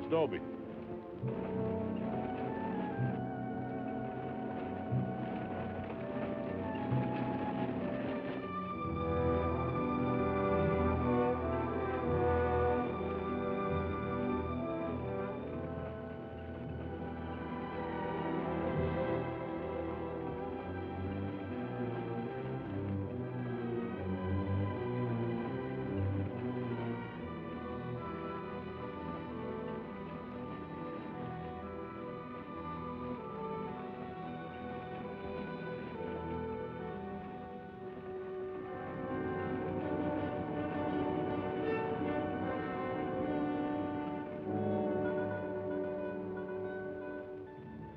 Dobie.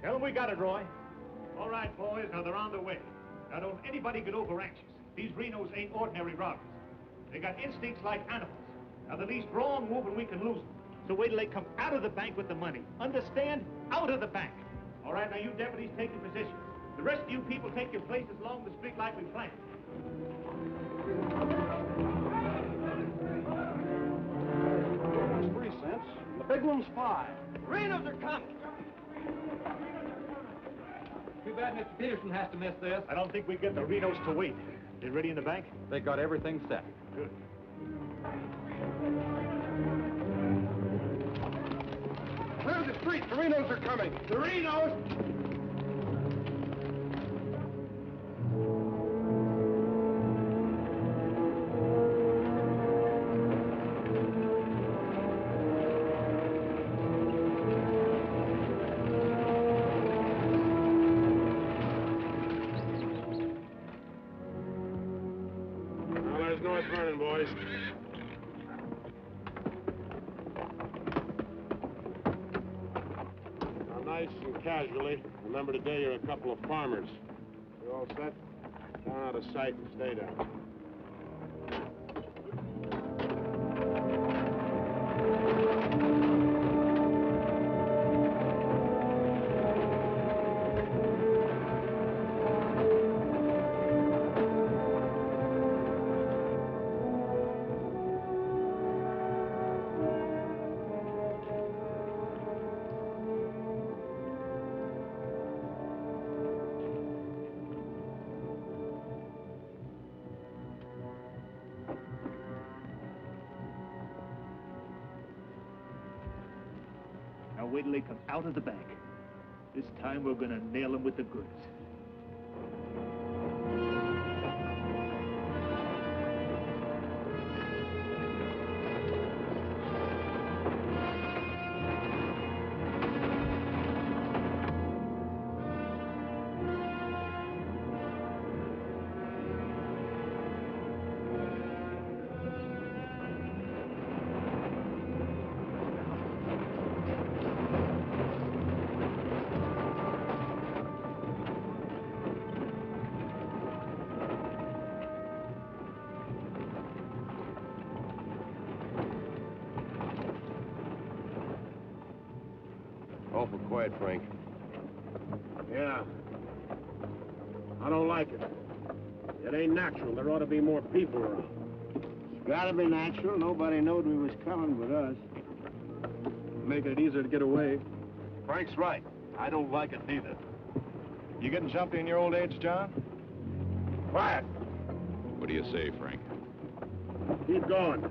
Tell them we got it, Roy. All right, boys, now they're on their way. Now don't anybody get over anxious. These Renos ain't ordinary robbers. They got instincts like animals. Now the least wrong move and we can lose them. So wait till they come out of the bank with the money. Understand? Out of the bank. All right, now you deputies take your position. The rest of you people take your places along the street like we planned. 3 cents. The big one's 5. Renos are coming. Too bad Mr. Peterson has to miss this. I don't think we get the Renos to wait. They ready in the bank? They got everything set. Good. Clear the street. The Renos are coming. The Renos! North running, boys. Now, nice and casually, remember today you're a couple of farmers. You all set? Down out of sight and stay down. Now wait till they come out of the bank. This time we're gonna nail them with the goods. Awful quiet, Frank. Yeah. I don't like it. It ain't natural. There ought to be more people around. It's gotta be natural. Nobody knowed we was coming but us. Make it easier to get away. Frank's right. I don't like it neither. You getting jumpy in your old age, John? Quiet. What do you say, Frank? Keep going.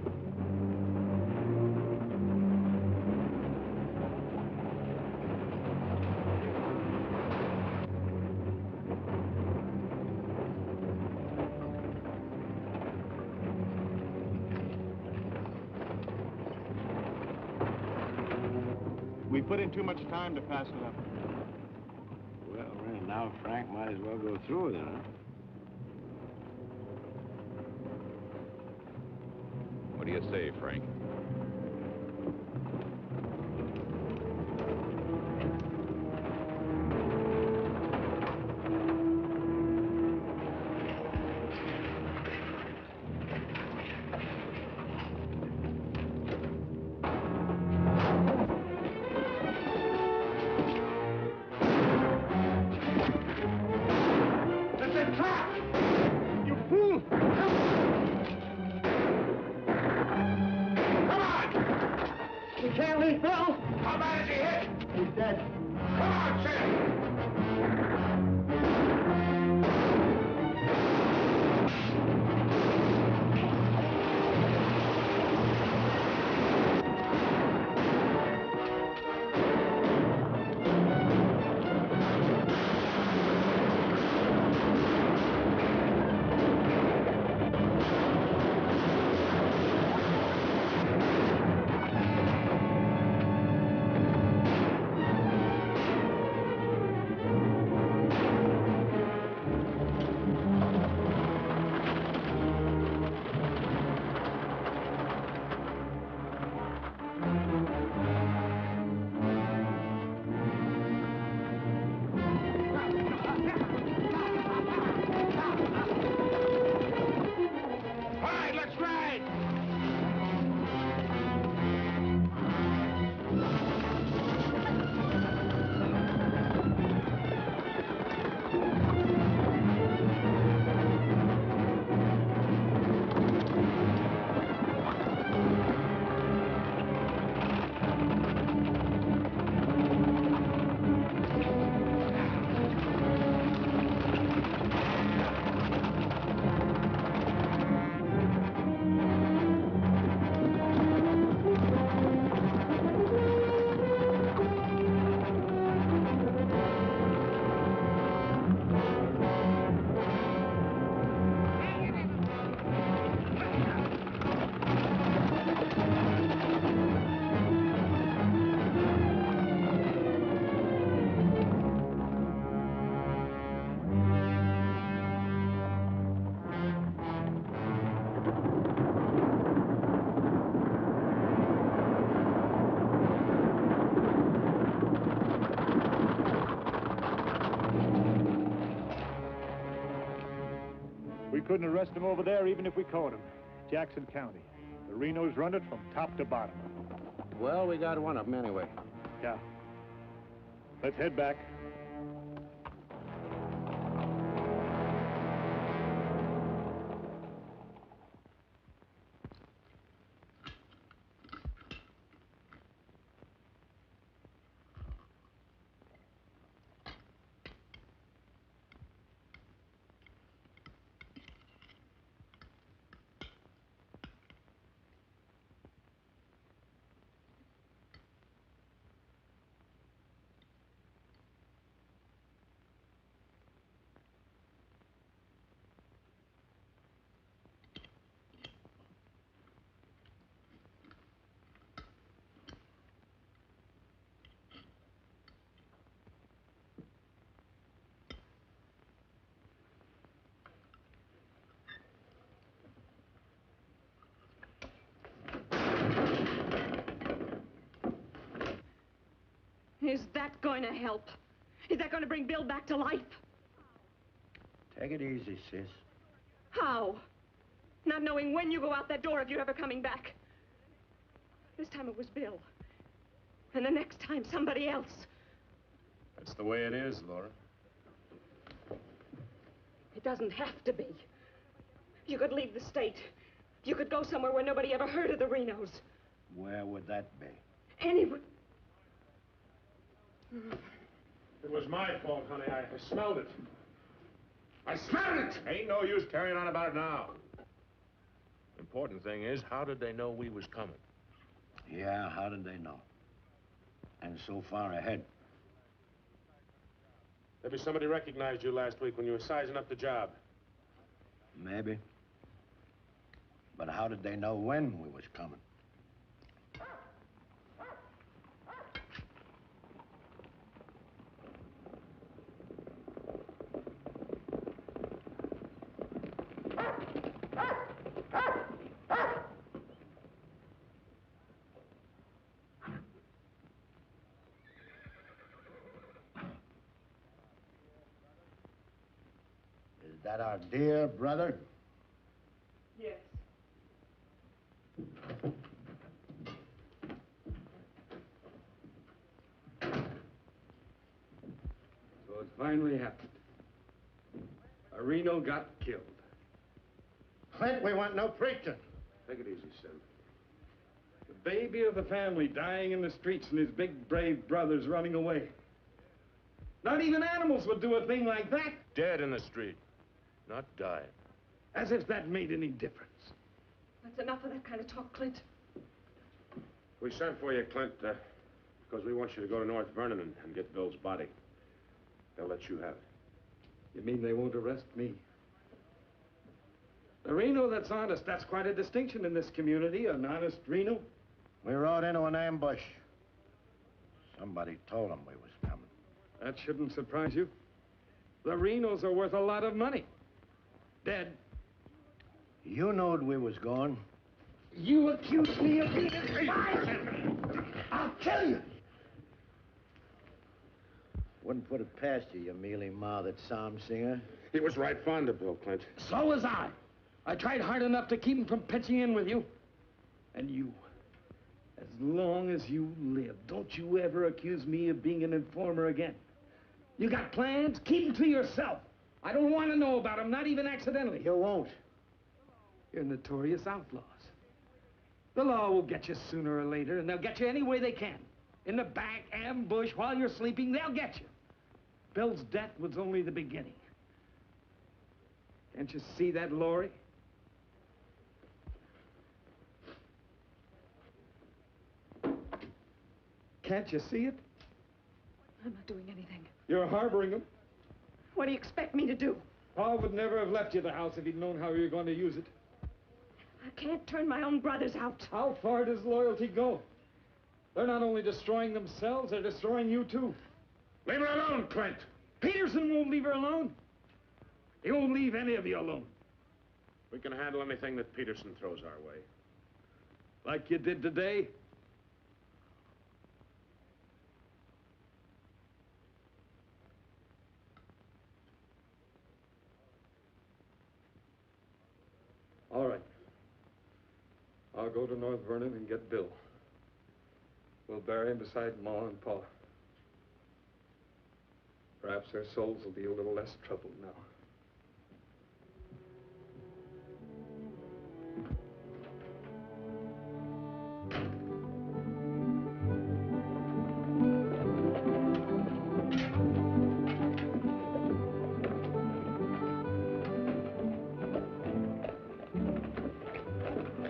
We put in too much time to pass it up. Well, now, Frank, might as well go through with it, huh? What do you say, Frank? Come on! We couldn't arrest him over there even if we caught him. Jackson County. The Renos run it from top to bottom. Well, we got one of them anyway. Yeah. Let's head back. Is that going to help? Is that going to bring Bill back to life? Take it easy, sis. How? Not knowing when you go out that door if you're ever coming back. This time it was Bill. And the next time, somebody else. That's the way it is, Laura. It doesn't have to be. You could leave the state. You could go somewhere where nobody ever heard of the Renos. Where would that be? Anywhere. It was my fault, honey. I smelled it. I smelled it! Ain't no use carrying on about it now. Important thing is, how did they know we was coming? Yeah, how did they know? And so far ahead. Maybe somebody recognized you last week when you were sizing up the job. Maybe. But how did they know when we was coming? Is that our dear brother? Yes. So it finally happened. A Reno got killed. Clint, we want no preaching. Take it easy, Sim. The baby of the family dying in the streets and his big, brave brothers running away. Not even animals would do a thing like that. Dead in the street, not dying. As if that made any difference. That's enough of that kind of talk, Clint. We sent for you, Clint, because we want you to go to North Vernon and get Bill's body. They'll let you have it. You mean they won't arrest me? The Reno that's honest, that's quite a distinction in this community, an honest Reno. We rode into an ambush. Somebody told them we was coming. That shouldn't surprise you. The Renos are worth a lot of money. Dead. You knowed we was going. You accuse me of being a spy! I'll kill you! Wouldn't put it past you, you mealy-mouthed psalm singer. He was right fond of Bill, Clint. So was I. I tried hard enough to keep him from pitching in with you. And you, as long as you live, don't you ever accuse me of being an informer again. You got plans? Keep them to yourself. I don't want to know about them, not even accidentally. You won't. You're notorious outlaws. The law will get you sooner or later, and they'll get you any way they can. In the back, ambush, while you're sleeping, they'll get you. Bill's death was only the beginning. Can't you see that, Laurie? Can't you see it? I'm not doing anything. You're harboring them. What do you expect me to do? Paul would never have left you the house if he'd known how you were going to use it. I can't turn my own brothers out. How far does loyalty go? They're not only destroying themselves, they're destroying you, too. Leave her alone, Clint. Peterson won't leave her alone. He won't leave any of you alone. We can handle anything that Peterson throws our way. Like you did today. All right. I'll go to North Vernon and get Bill. We'll bury him beside Ma and Pa. Perhaps their souls will be a little less troubled now.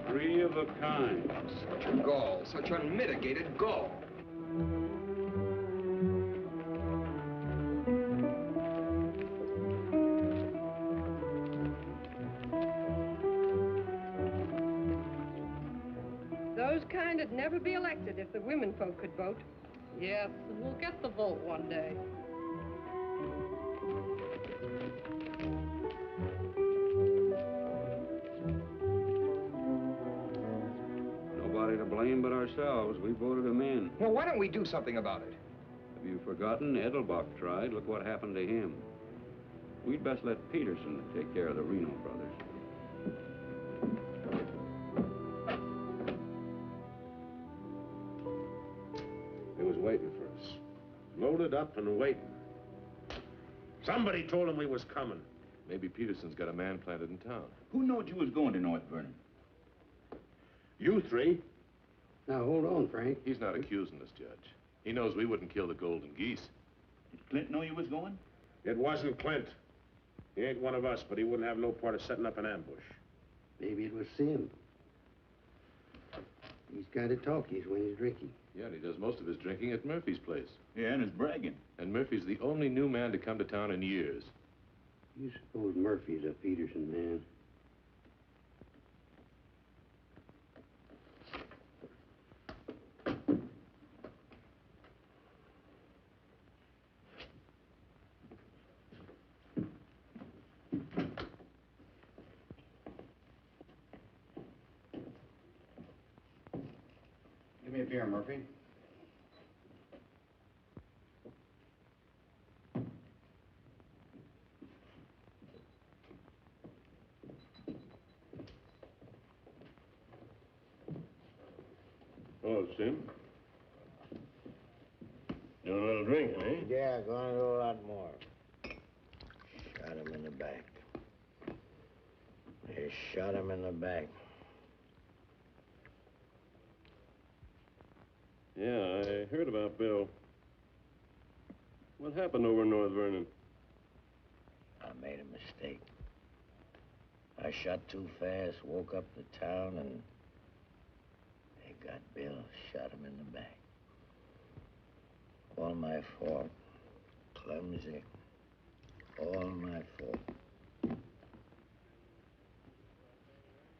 Three of a kind. Such a gall, such unmitigated gall. Those kind would never be elected if the women folk could vote. Yes, and we'll get the vote one day. Nobody to blame but ourselves. We voted him in. Well, why don't we do something about it? Have you forgotten? Edelbach tried. Look what happened to him. We'd best let Peterson take care of the Reno brothers. He was waiting for us. Loaded up and waiting. Somebody told him we was coming. Maybe Peterson's got a man planted in town. Who knowed you was going to North Vernon? You three. Now, hold on, Frank. He's not accusing us, Judge. He knows we wouldn't kill the golden geese. Did Clint know you was going? It wasn't Clint. He ain't one of us, but he wouldn't have no part of setting up an ambush. Maybe it was Sim. He's kind of talky when he's drinking. Yeah, and he does most of his drinking at Murphy's place. Yeah, and is bragging. And Murphy's the only new man to come to town in years. You suppose Murphy's a Peterson man? Give me a beer, Murphy. Hello, Sim. Doing a little drinking, eh? Yeah, gonna do a lot more. Shot him in the back. They shot him in the back. Yeah, I heard about Bill. What happened over in North Vernon? I made a mistake. I shot too fast, woke up the town, and they got Bill, shot him in the back. All my fault. Clumsy. All my fault.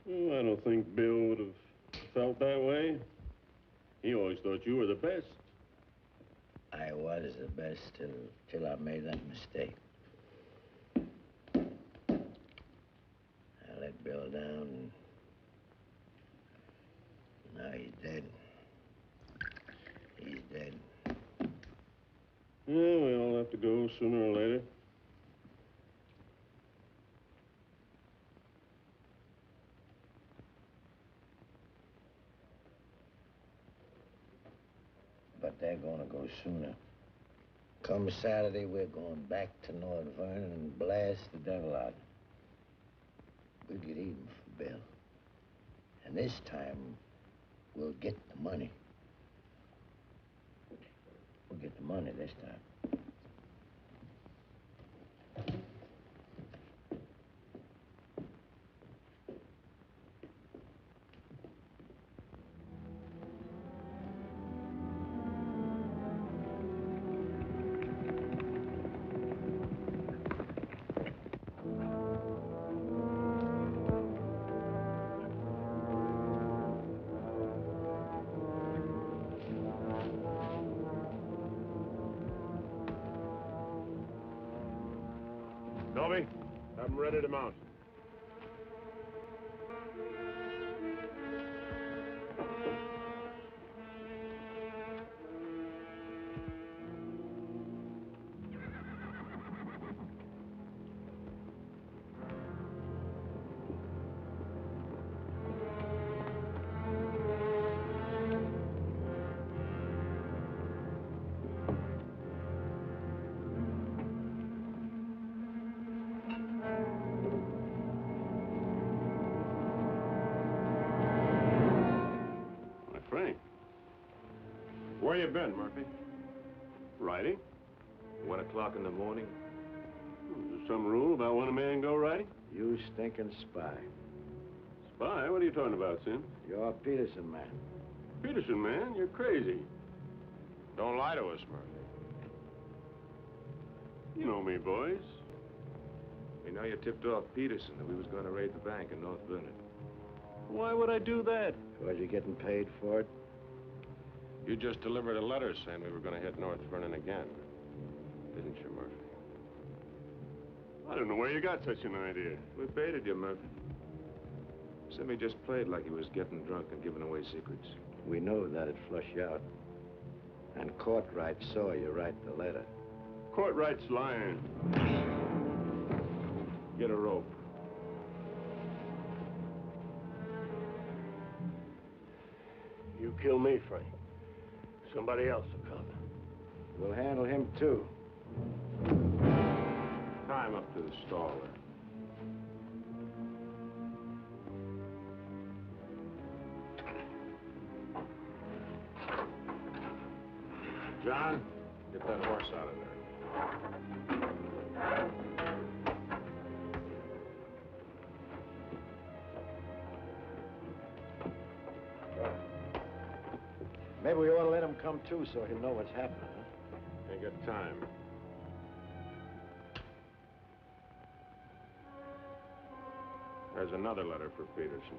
Well, I don't think Bill would have felt that way. He always thought you were the best. I was the best till I made that mistake. I let Bill down, and now he's dead. He's dead. Yeah, we all have to go sooner or later. But they're gonna go sooner. Come Saturday, we're going back to North Vernon and blast the devil out. We'll get even for Bill. And this time, we'll get the money. We'll get the money this time. Dobby, have them ready to mount. Frank, where you been, Murphy? Riding? 1 o'clock in the morning. Is there some rule about when a man go riding? You stinking spy. Spy? What are you talking about, Sim? You're a Peterson man. Peterson, man, you're crazy. Don't lie to us, Murphy. You know me, boys. We know you tipped off Peterson that we was going to raid the bank in North Vernon. Why would I do that? Was you getting paid for it? You just delivered a letter saying we were going to hit North Vernon again. Didn't you, Murphy? I don't know where you got such an idea. We baited you, Murphy. Simmy just played like he was getting drunk and giving away secrets. We know that'd flush you out. And Courtright saw you write the letter. Courtright's lying. Get a rope. You kill me, Frank. Somebody else will come. We'll handle him, too. Tie him up to the stall there. John, get that horse out of there. Maybe we ought to let him come, too, so he'll know what's happening, huh? Ain't got time. There's another letter for Peterson.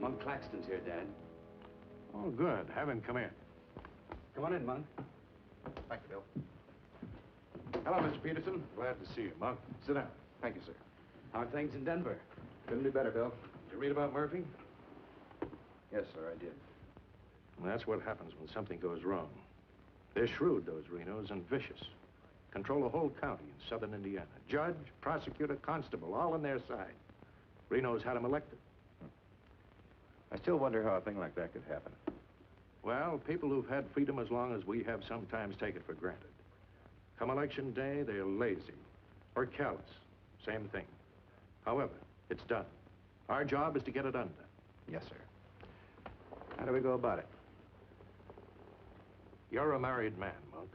Monk Claxton's here, Dad. Oh, good. Have him come in. Come on in, Monk. Thank you, Bill. Hello, Mr. Peterson. Glad to see you, Monk. Sit down. Thank you, sir. How are things in Denver? Couldn't be better, Bill. Did you read about Murphy? Yes, sir, I did. Well, that's what happens when something goes wrong. They're shrewd, those Renos, and vicious. Control the whole county in southern Indiana. Judge, prosecutor, constable, all on their side. Renos had him elected. I still wonder how a thing like that could happen. Well, people who've had freedom as long as we have sometimes take it for granted. Come election day, they're lazy or callous. Same thing. However, it's done. Our job is to get it undone. Yes, sir. How do we go about it? You're a married man, Monk.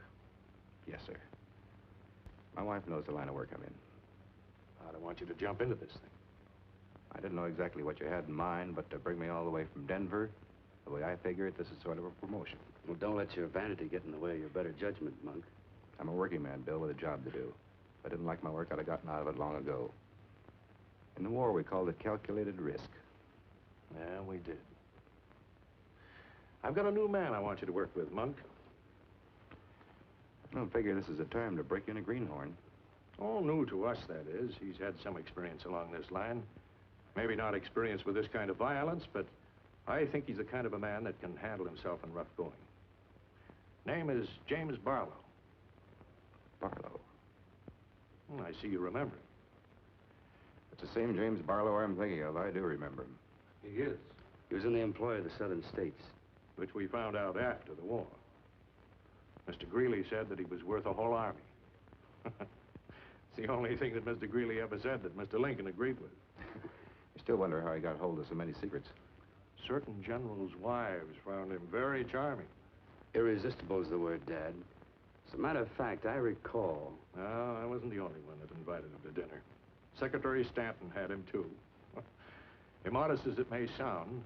Yes, sir. My wife knows the line of work I'm in. I don't want you to jump into this thing. I didn't know exactly what you had in mind, but to bring me all the way from Denver, the way I figure it, this is sort of a promotion. Well, don't let your vanity get in the way of your better judgment, Monk. I'm a working man, Bill, with a job to do. If I didn't like my work, I'd have gotten out of it long ago. In the war, we called it calculated risk. Yeah, we did. I've got a new man I want you to work with, Monk. I don't figure this is a time to break in a greenhorn. All new to us, that is. He's had some experience along this line. Maybe not experience with this kind of violence, but I think he's the kind of a man that can handle himself in rough going. Name is James Barlow. Barlow? I see you remember him. It's the same James Barlow I'm thinking of. I do remember him. He is. He was in the employ of the southern states. Which we found out after the war. Mr. Greeley said that he was worth a whole army. It's the only thing that Mr. Greeley ever said that Mr. Lincoln agreed with. I still wonder how he got hold of so many secrets. Certain generals' wives found him very charming. Irresistible is the word, Dad. As a matter of fact, I recall... No, I wasn't the only one that invited him to dinner. Secretary Stanton had him, too. Immodest as it may sound,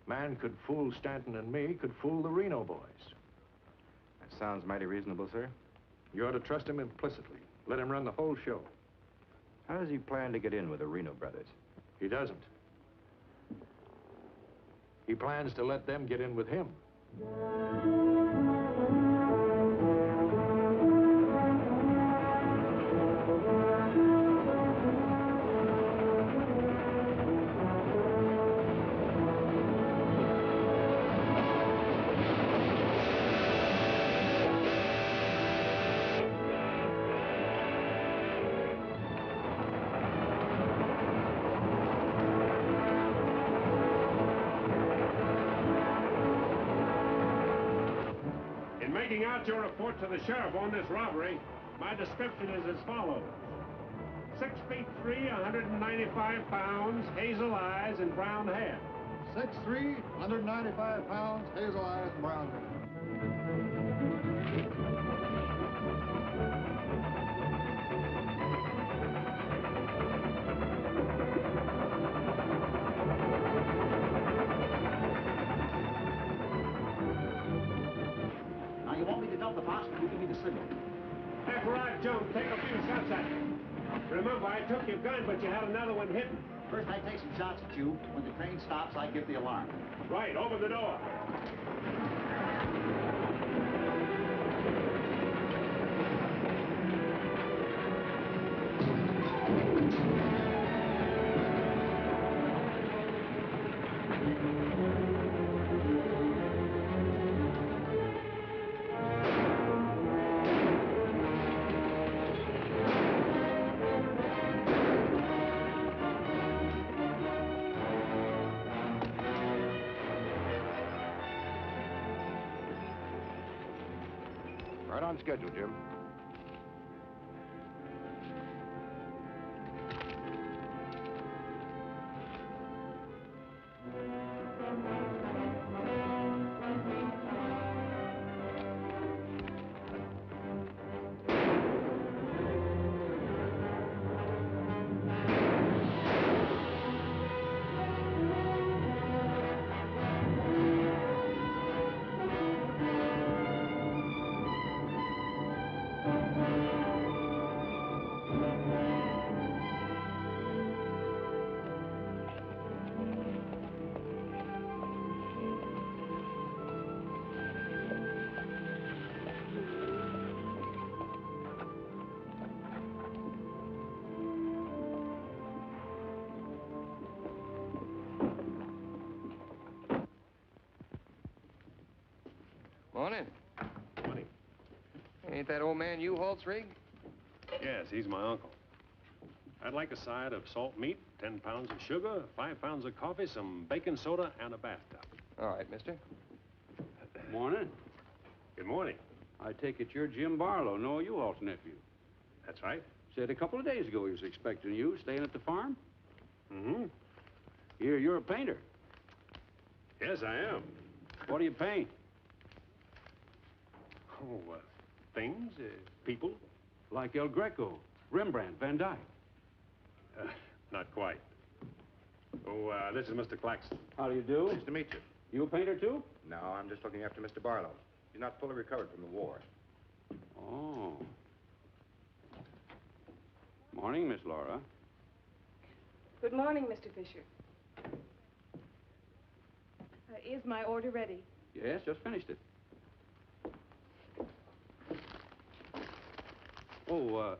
man could fool Stanton and me, could fool the Reno boys. That sounds mighty reasonable, sir. You ought to trust him implicitly. Let him run the whole show. How does he plan to get in with the Reno brothers? He doesn't. He plans to let them get in with him. Making out your report to the sheriff on this robbery, my description is as follows. 6 feet 3, 195 pounds, hazel eyes, and brown hair. 6'3", 195 pounds, hazel eyes, and brown hair. You want me to dump the box? You give me the signal. After I've jumped, take a few shots at me. Remember, I took your gun, but you had another one hidden. First, I take some shots at you. When the train stops, I give the alarm. Right, open the door. Right on schedule, Jim. Morning. Morning. Ain't that old man U-Haul's rig? Yes, he's my uncle. I'd like a side of salt meat, 10 pounds of sugar, 5 pounds of coffee, some baking soda, and a bathtub. All right, mister. Morning. Good morning. I take it you're Jim Barlow, Noah U-Haul's nephew. That's right. Said a couple of days ago he was expecting you, staying at the farm. Mm-hmm. You're a painter. Yes, I am. What do you paint? Oh, things, people. Like El Greco, Rembrandt, Van Dyke. Not quite. Oh, this is Mr. Claxton. How do you do? Nice to meet you. You a painter, too? No, I'm just looking after Mr. Barlow. He's not fully recovered from the war. Oh. Morning, Miss Laura. Good morning, Mr. Fisher. Is my order ready? Yes, just finished it. Oh,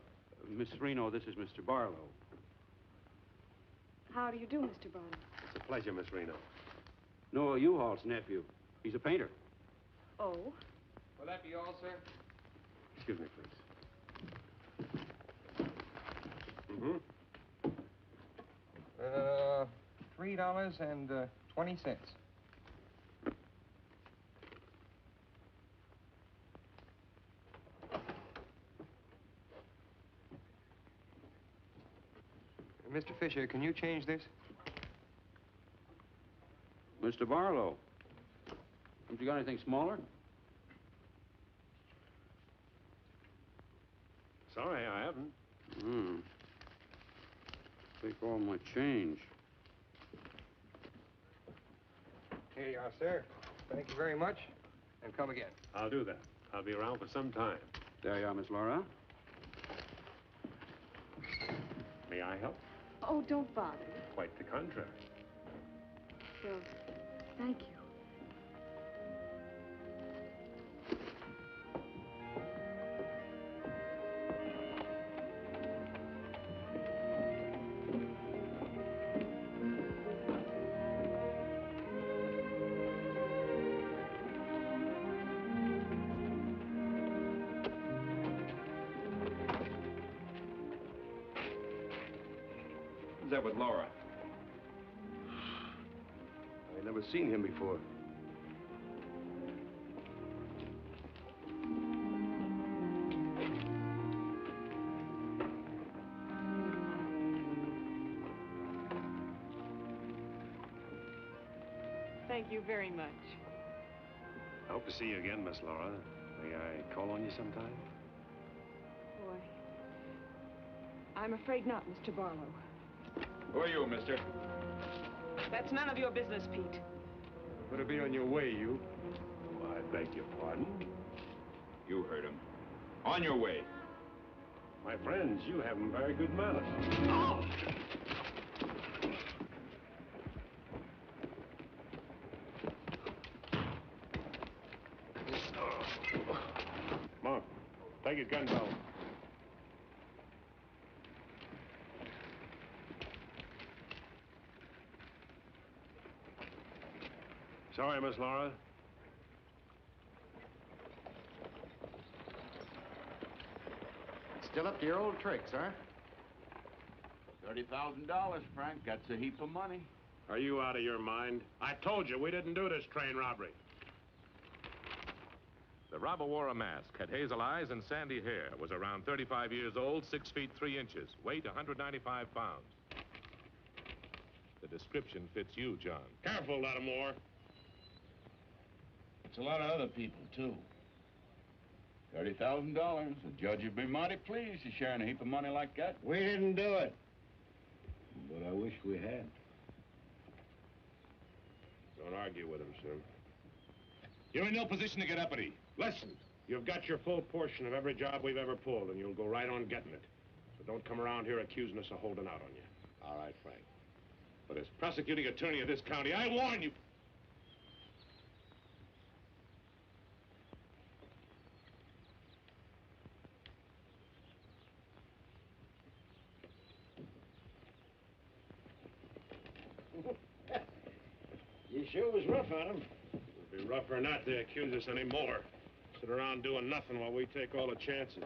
Miss Reno, this is Mr. Barlow. How do you do, Mr. Barlow? It's a pleasure, Miss Reno. Noah U-Haul's nephew. He's a painter. Oh? Will that be all, sir? Excuse me, please. Mm-hmm. $3.20. Mr. Fisher, can you change this? Mr. Barlow. Haven't you got anything smaller? Sorry, I haven't. Take all my change. Here you are, sir. Thank you very much. And come again. I'll do that. I'll be around for some time. There you are, Miss Laura. May I help? Oh, don't bother. Quite the contrary. Well, thank you. Who's that with Laura? I've never seen him before. Thank you very much. I hope to see you again, Miss Laura. May I call on you sometime? Boy, I'm afraid not, Mr. Barlow. Who are you, mister? That's none of your business, Pete. Better be on your way, you. Oh, I beg your pardon. You heard him. On your way. My friends, you have very good manners. Oh! Come on. Take his gun belt. Sorry, Miss Laura. Still up to your old tricks, huh? $30,000, Frank. That's a heap of money. Are you out of your mind? I told you we didn't do this train robbery. The robber wore a mask, had hazel eyes and sandy hair, was around 35 years old, 6 feet 3 inches, weight 195 pounds. The description fits you, John. Careful, Lattimore. It's a lot of other people, too. $30,000. The judge would be mighty pleased to sharing a heap of money like that. We didn't do it. But I wish we had. Don't argue with him, sir. You're in no position to get uppity. Listen, you've got your full portion of every job we've ever pulled, and you'll go right on getting it. So don't come around here accusing us of holding out on you. All right, Frank. But as prosecuting attorney of this county, I warn you. You sure was rough on him. It'd be rougher not to accuse us anymore. Sit around doing nothing while we take all the chances.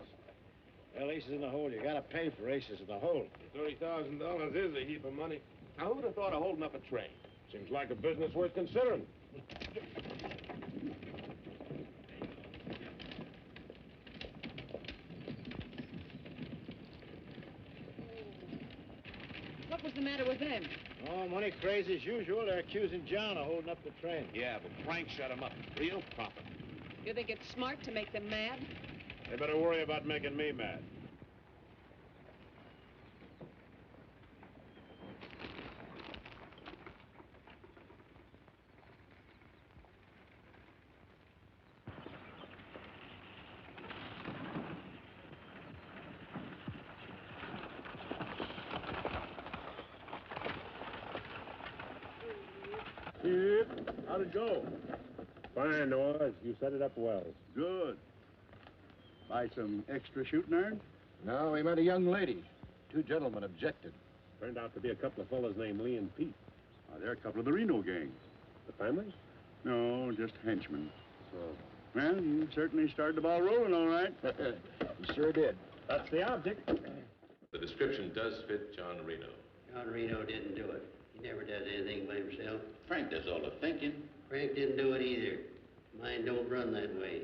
Well, aces in the hole. You gotta pay for aces in the hole. $30,000 is a heap of money. Now, who would have thought of holding up a train? Seems like a business worth considering. What was the matter with them? Oh, money crazy as usual. They're accusing John of holding up the train. Yeah, but Frank shut him up. Real profit. You think it's smart to make them mad? They better worry about making me mad. How'd it go? Fine, Oz. You set it up well. Good. Buy some extra shooting iron? No, we met a young lady. Two gentlemen objected. Turned out to be a couple of fellas named Lee and Pete. They're a couple of the Reno gang. The families? No, just henchmen. So, well, you certainly started the ball rolling, all right. You sure did. That's the object. The description does fit John Reno. John Reno didn't do it. He never does anything by himself. Frank does all the thinking. Frank didn't do it either. Mine don't run that way.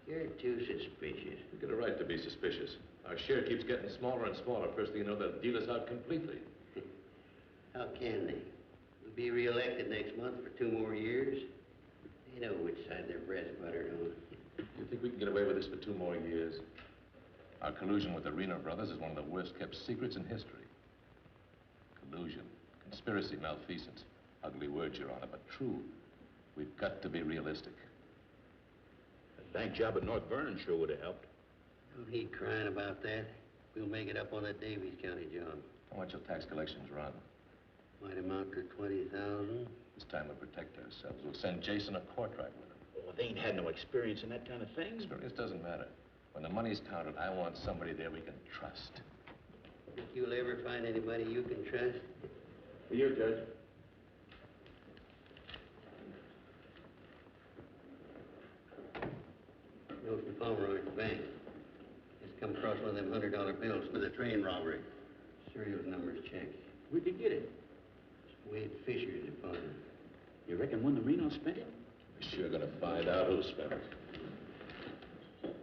You're too suspicious. You get a right to be suspicious. Our share keeps getting smaller and smaller. First thing you know, they'll deal us out completely. How can they? We'll be reelected next month for 2 more years. They know which side their bread's buttered on. You think we can get away with this for 2 more years? Our collusion with the Reno brothers is one of the worst kept secrets in history. Collusion, conspiracy, malfeasance. Ugly words, Your Honor, but true. We've got to be realistic. The bank job at North Vernon sure would have helped. Don't need crying about that. We'll make it up on that Davies County job. How much will tax collections run? Might amount to 20,000. This time we'll protect ourselves. We'll send Jason a court right with him. Oh, they ain't had no experience in that kind of thing. Experience doesn't matter. When the money's counted, I want somebody there we can trust. Think you'll ever find anybody you can trust? You, Judge. Milton Pomeroy at the bank. Just come across one of them $100 bills for the train robbery. Serial numbers checked. We could get it. Wade Fisher's deposit. You reckon when the Reno spent it? We're sure gonna find out who spent it.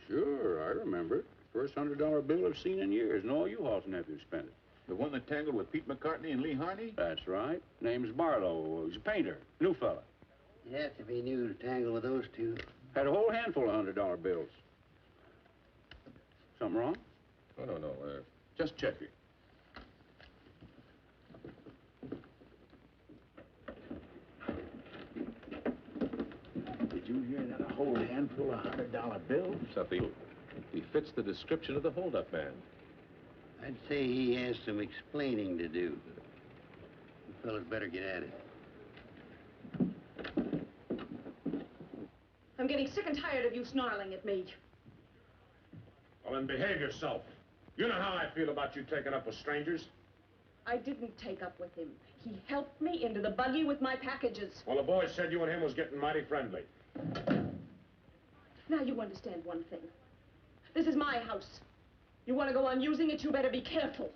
Sure, I remember it. First $100 bill I've seen in years, and all you Hall's nephews spent it. The one that tangled with Pete McCartney and Lee Harney? That's right. Name's Barlow. He's a painter. New fella. You have to be new to tangle with those two. Had a whole handful of $100 bills. Something wrong? Oh, no. Just checking. Did you hear that? A whole handful of $100 bills? Something. He fits the description of the holdup man. I'd say he has some explaining to do. You fellas better get at it. I'm getting sick and tired of you snarling at me. Well, then behave yourself. You know how I feel about you taking up with strangers. I didn't take up with him. He helped me into the buggy with my packages. Well, the boys said you and him was getting mighty friendly. Now you understand one thing. This is my house. You want to go on using it, you better be careful.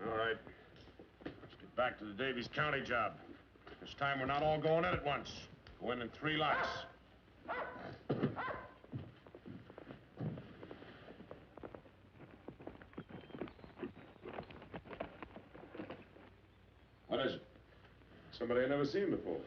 All right. Let's get back to the Davies County job. This time we're not all going in at once. Go in 3 lots. What is it? Somebody I've never seen before.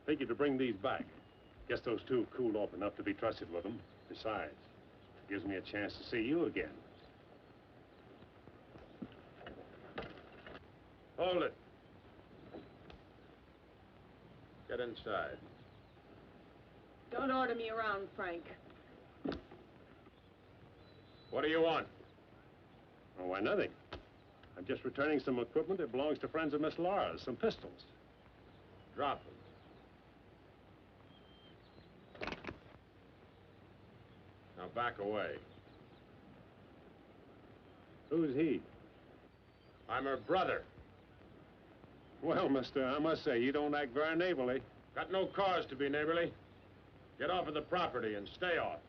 Figured to bring these back. Guess those two have cooled off enough to be trusted with them. Besides, it gives me a chance to see you again. Hold it. Get inside. Don't order me around, Frank. What do you want? Oh, why, nothing. I'm just returning some equipment that belongs to friends of Miss Laura's, some pistols. Drop them. Now back away. Who's he? I'm her brother. Well, mister, I must say, you don't act very neighborly. Got no cause to be neighborly. Get off of the property and stay off.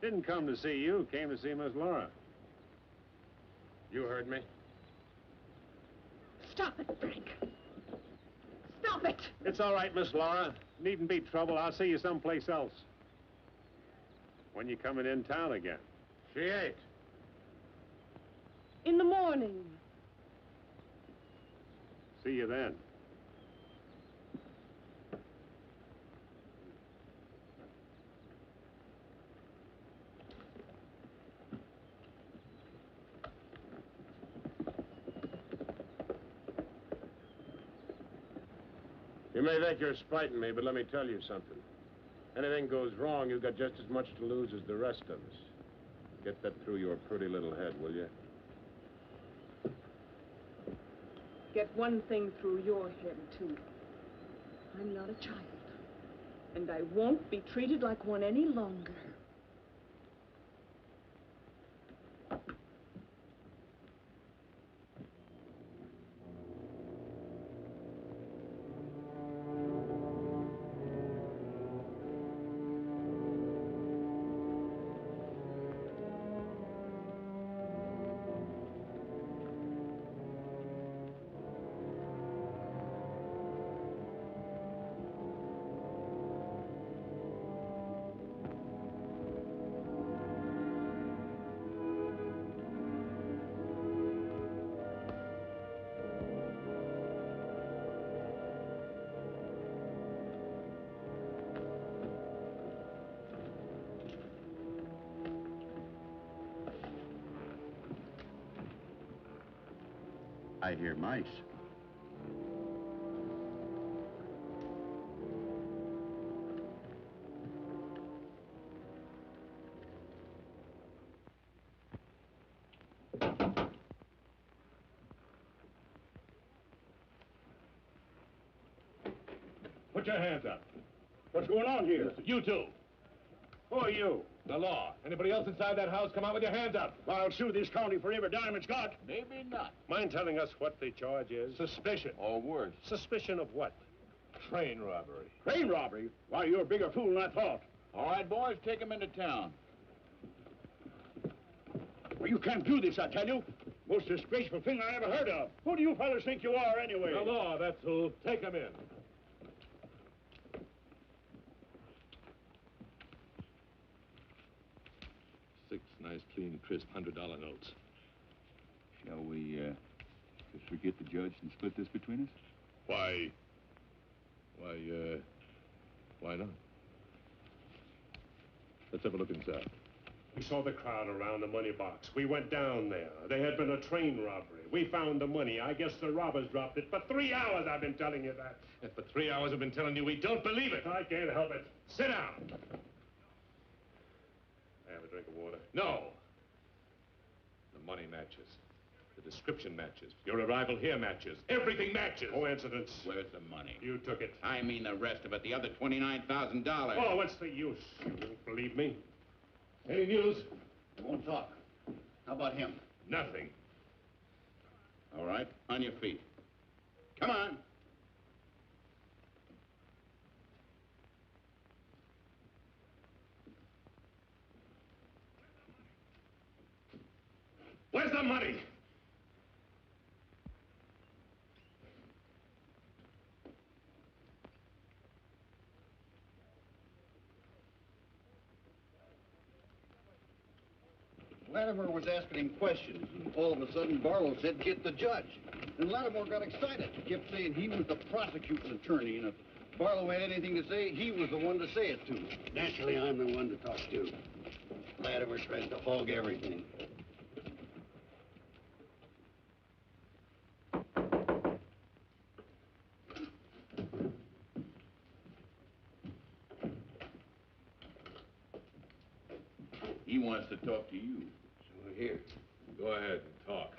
Didn't come to see you, came to see Miss Laura. You heard me. Stop it, Frank. Stop it! It's all right, Miss Laura. Needn't be trouble. I'll see you someplace else. When you coming in town again? She ain't. In the morning. See you then. You may think you're spiting me, but let me tell you something. Anything goes wrong, you've got just as much to lose as the rest of us. Get that through your pretty little head, will you? Get one thing through your head, too. I'm not a child. And I won't be treated like one any longer. I hear mice. Put your hands up. What's going on here? You two. Who are you? The law. Anybody else inside that house, come out with your hands up. I'll sue this county for every dime it's got. Maybe not. Mind telling us what the charge is? Suspicion. Or worse. Suspicion of what? Train robbery. Train robbery? Why, you're a bigger fool than I thought. All right, boys, take him into town. Well, you can't do this, I tell you. Most disgraceful thing I ever heard of. Who do you fellas think you are, anyway? The law, that's who. Take him in. Six nice, clean, crisp $100 notes. Shall we, just forget the judge and split this between us? Why not? Let's have a look inside. We saw the crowd around the money box. We went down there. There had been a train robbery. We found the money. I guess the robbers dropped it. For 3 hours I've been telling you that. And for 3 hours I've been telling you we don't believe it. I can't help it. Sit down. Have a drink of water? No. The money matches. The description matches. Your arrival here matches. Everything matches. Coincidence. Where's the money? You took it. I mean the rest of it, the other $29,000. Oh, what's the use? You won't believe me. Any news? I won't talk. How about him? Nothing. All right, on your feet. Come on. Where's the money? Latimer was asking him questions, and all of a sudden Barlow said, "Get the judge." And Latimer got excited. He kept saying he was the prosecuting attorney, and if Barlow had anything to say, he was the one to say it to. Naturally, I'm the one to talk to. Latimer tries to hog everything. He wants to talk to you. So here. Go ahead and talk.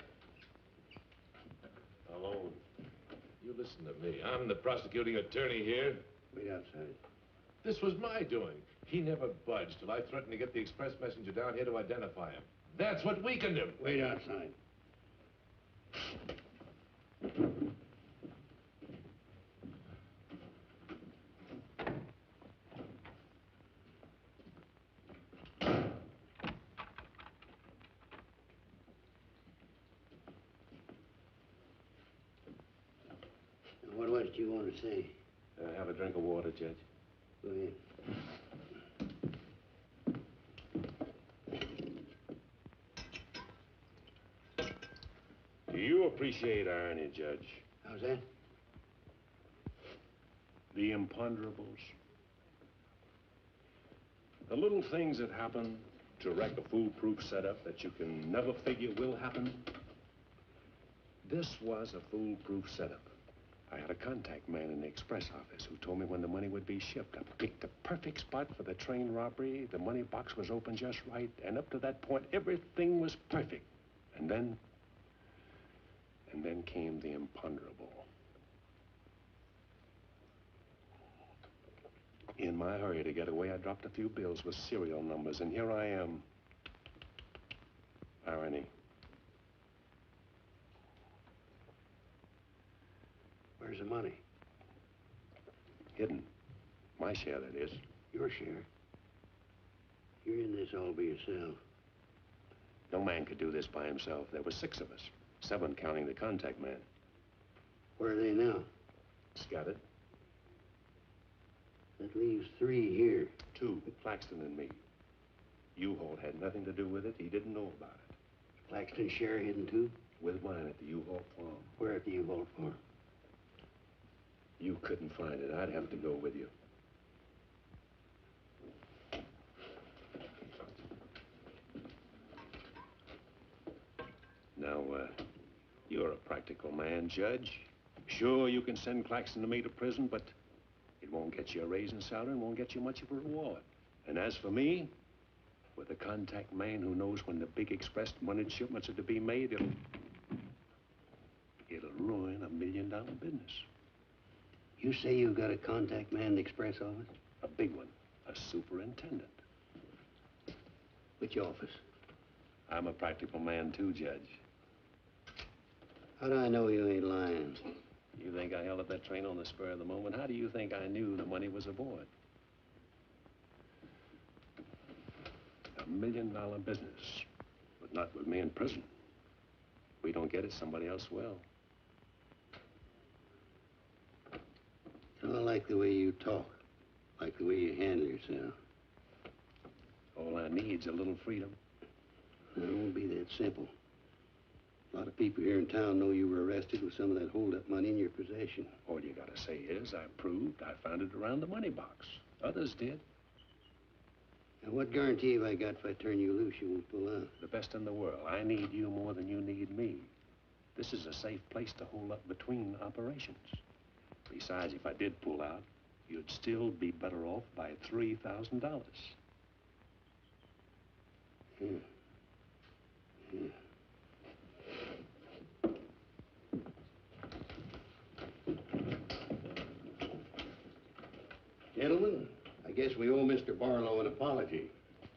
Alone. You listen to me. I'm the prosecuting attorney here. Wait outside. This was my doing. He never budged till I threatened to get the express messenger down here to identify him. That's what weakened him. Wait outside. What was it you want to say? Have a drink of water, Judge. Go ahead. Do you appreciate irony, Judge? How's that? The imponderables. The little things that happen to wreck a foolproof setup that you can never figure will happen. This was a foolproof setup. I had a contact man in the express office who told me when the money would be shipped. I picked the perfect spot for the train robbery. The money box was open just right. And up to that point, everything was perfect. And then came the imponderable. In my hurry to get away, I dropped a few bills with serial numbers, and here I am. Irony. Where's the money? Hidden. My share, that is. Your share? You're in this all by yourself. No man could do this by himself. There were 6 of us. 7 counting the contact man. Where are they now? Scattered. That leaves 3 here. 2, Claxton and me. U-Haul had nothing to do with it. He didn't know about it. Claxton's share hidden too? With mine at the U-Haul farm. Where at the U-Haul farm? You couldn't find it. I'd have to go with you. Now, you're a practical man, Judge. Sure, you can send Claxton and me to prison, but it won't get you a raise in salary and won't get you much of a reward. And as for me, with a contact man who knows when the big express money shipments are to be made, it'll ruin $1 million business. You say you've got a contact man in the express office? A big one. A superintendent. Which office? I'm a practical man too, Judge. How do I know you ain't lying? You think I held up that train on the spur of the moment? How do you think I knew the money was aboard? $1 million business, but not with me in prison. If we don't get it, somebody else will. I don't like the way you talk, like the way you handle yourself. All I need's a little freedom. It won't be that simple. A lot of people here in town know you were arrested with some of that hold-up money in your possession. All you gotta say is, I proved I found it around the money box. Others did. Now, what guarantee have I got if I turn you loose you won't pull out? The best in the world. I need you more than you need me. This is a safe place to hold up between operations. Besides, if I did pull out, you'd still be better off by $3,000. Gentlemen, I guess we owe Mr. Barlow an apology.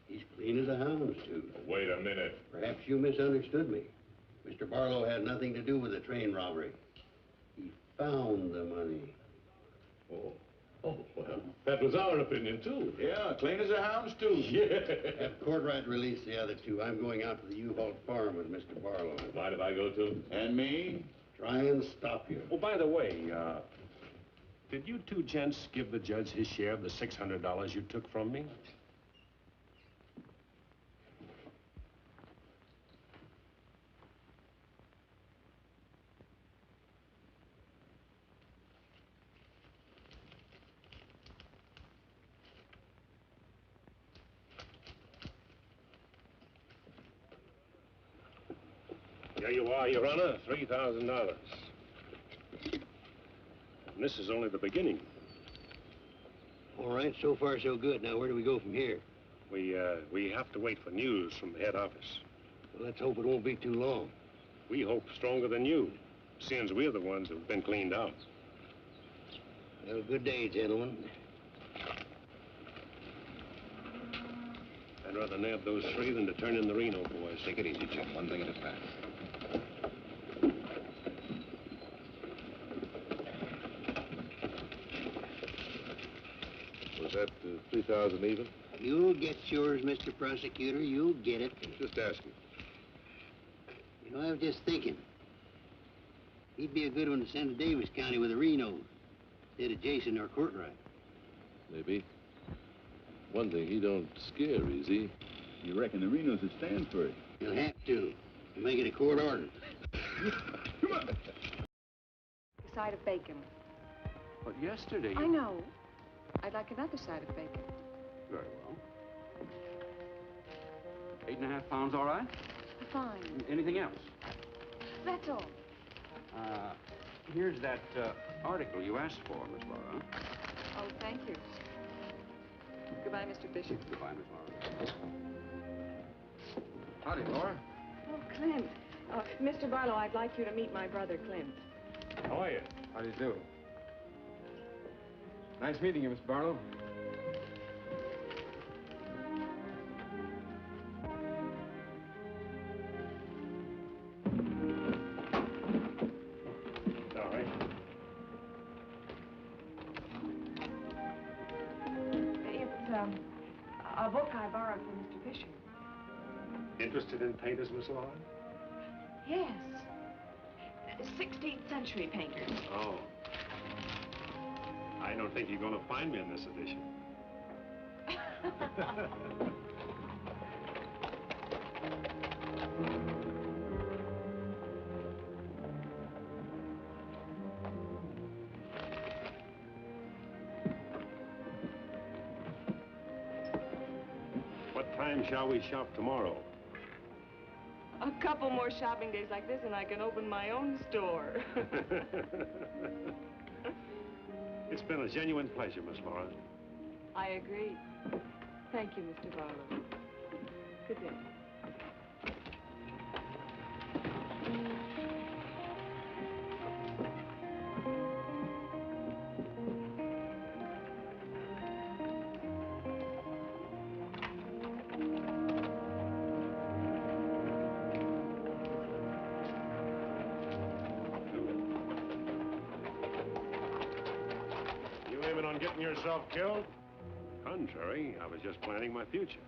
He's clean as a hound's tooth. Wait a minute. Perhaps you misunderstood me. Mr. Barlow had nothing to do with the train robbery. He found the money. Oh, well, that was our opinion, too. Yeah, clean as a hound's tooth. Yeah. Have Courtright release the other 2. I'm going out to the U-Haul farm with Mr. Barlow. Mind if I go, too? And me? Try and stop you. Oh, by the way, did you 2 gents give the judge his share of the $600 you took from me? Here you are, Your Honor, $3,000. And this is only the beginning. All right, so far so good. Now, where do we go from here? We have to wait for news from the head office. Let's hope it won't be too long. We hope stronger than you, since we're the ones who've been cleaned out. Well, good day, gentlemen. I'd rather nab those three than to turn in the Reno boys. Take it easy, Jim. One thing at a time. Was that 3,000 even? You'll get yours, Mr. Prosecutor. You'll get it. Just asking. You know, I was just thinking. He'd be a good one to send to Davis County with the Renos, instead of Jason or Courtright. Maybe. One thing, he don't scare, is he? You reckon the Renos would stand for it? He'll have to. He'll make it a court order. Come on. A side of bacon. But yesterday... I know. I'd like another side of bacon. Very well. 8.5 pounds, all right? Fine. Anything else? That's all. Here's that article you asked for, Miss Laura. Oh, thank you. Goodbye, Mr. Bishop. Goodbye, Miss Laura. Howdy, Laura. Oh, Clint. Mr. Barlow, I'd like you to meet my brother, Clint. How are you? How do you do? Nice meeting you, Miss Barlow. Sorry. It's a book I borrowed from Mr. Fisher. Interested in painters, Miss Laura? Yes. 16th century painters. Oh. I don't think you're going to find me in this edition. What time shall we shop tomorrow? A couple more shopping days like this and I can open my own store. It's been a genuine pleasure, Miss Laura. I agree. Thank you, Mr. Barlow. Good day. Getting yourself killed? Contrary, I was just planning my future.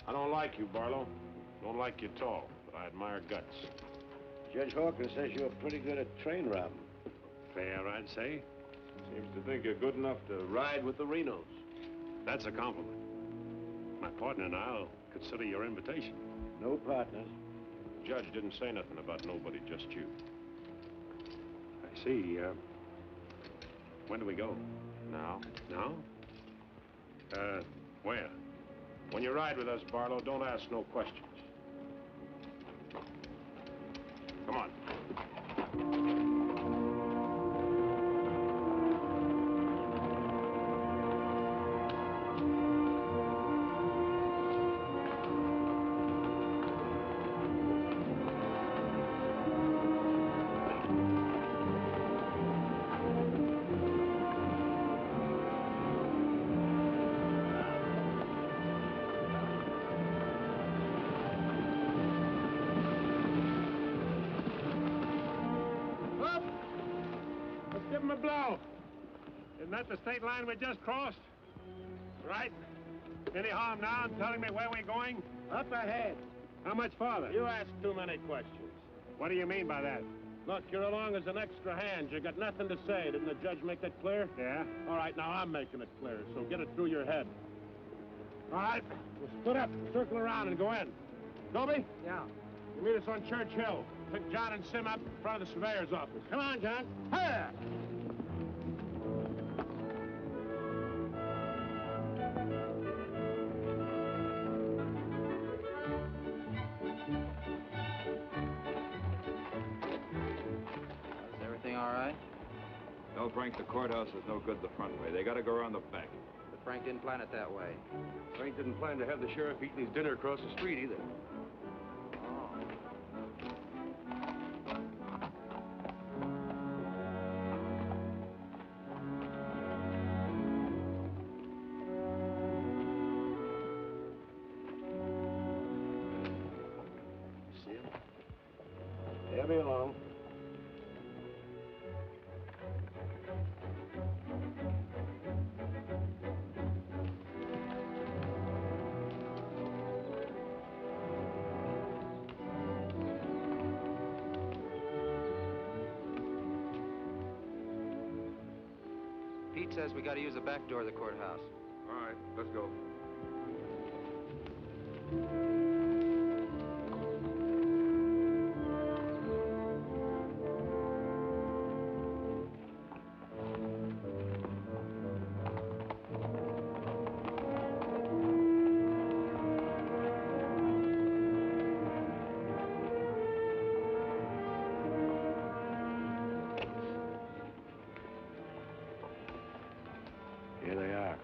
I don't like you, Barlow. Don't like you at all, but I admire guts. Judge Hawkins says you're pretty good at train robbing. Fair, I'd say. Seems to think you're good enough to ride with the Renos. That's a compliment. My partner and I'll consider your invitation. No partners. The judge didn't say nothing about nobody, just you. I see. When do we go? Now? Now? Where? When you ride with us, Barlow, don't ask no questions. Come on. Isn't that the state line we just crossed? Right? Any harm now in telling me where we're going? Up ahead. How much farther? You ask too many questions. What do you mean by that? Look, you're along as an extra hand. You got nothing to say. Didn't the judge make that clear? Yeah. All right, now I'm making it clear, so get it through your head. All right, we'll split up, circle around, and go in. Goby? Yeah. You meet us on Church Hill. Pick John and Sim up in front of the surveyor's office. Come on, John. Hey! All right? Tell Frank the courthouse is no good the front way. They gotta go around the back. But Frank didn't plan it that way. Frank didn't plan to have the sheriff eating his dinner across the street either. Pete says we gotta use the back door of the courthouse. All right, let's go. Here they are.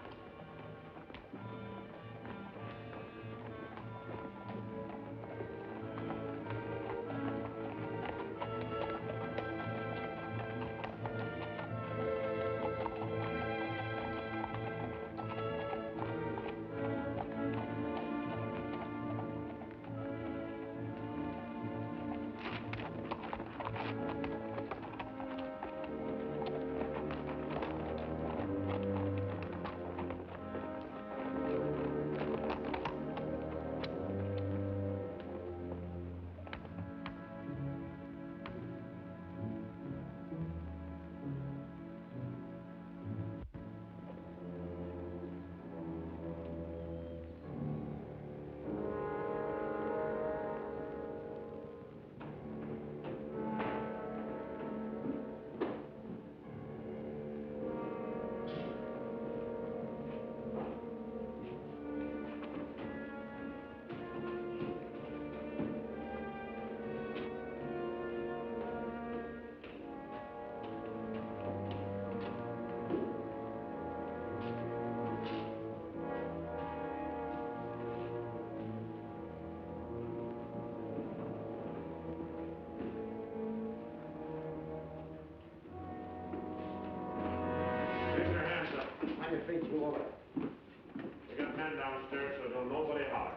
We got men downstairs, so don't nobody holler.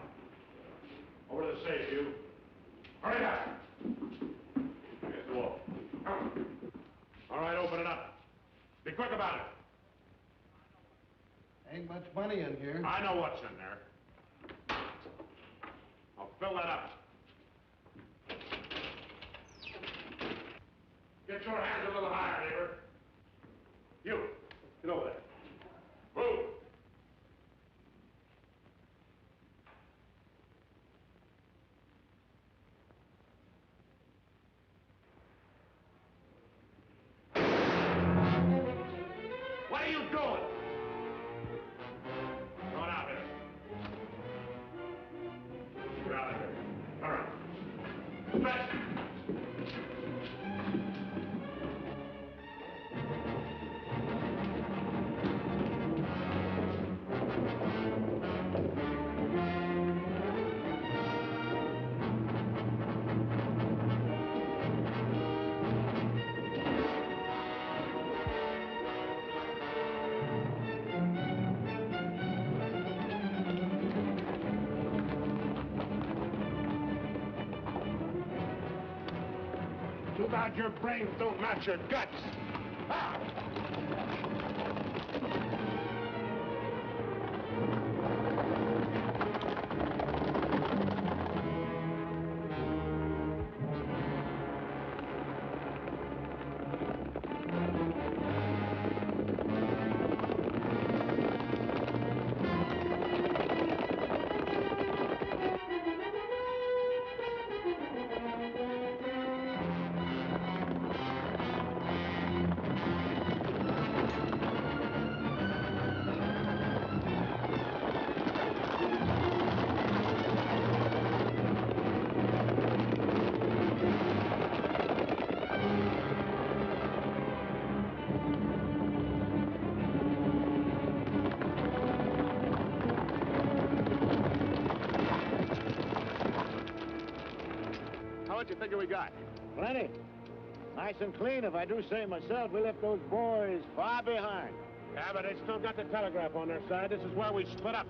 Over to the safe, you. Hurry up! Against the wall. Come. All right, open it up. Be quick about it. Ain't much money in here. I know what's in there. I'll fill that up. Get your hands a little higher, neighbor. You, get over there. Move. What are you doing? Go on out there. Get out of here. All right. Stretch. Too bad your brains don't match your guts. Ah! How much you figure we got? Plenty. Nice and clean, if I do say myself. We left those boys far behind. Yeah, but they still got the telegraph on their side. This is where we split up.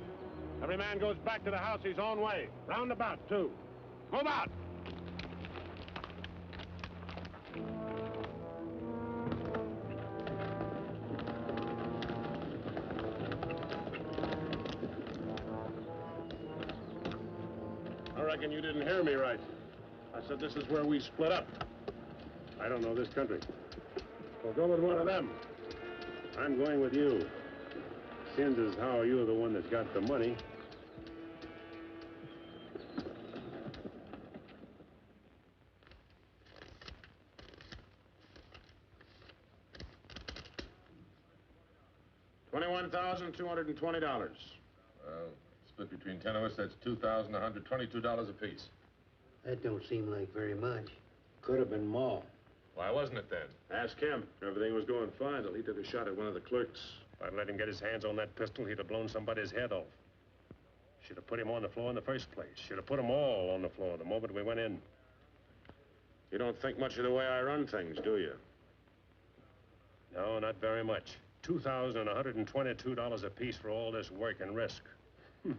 Every man goes back to the house his own way. Roundabout, too. Move out! I reckon you didn't hear me right. I said this is where we split up. I don't know this country. We'll go with one of them. I'm going with you. Seems as how you're the one that's got the money. $21,220. Well, split between 10 of us, that's $2,122 apiece. That don't seem like very much. Could have been more. Why wasn't it then? Ask him. Everything was going fine till he took a shot at one of the clerks. If I'd let him get his hands on that pistol, he'd have blown somebody's head off. Should have put him on the floor in the first place. Should have put them all on the floor the moment we went in. You don't think much of the way I run things, do you? No, not very much. $2,122 apiece for all this work and risk. You'd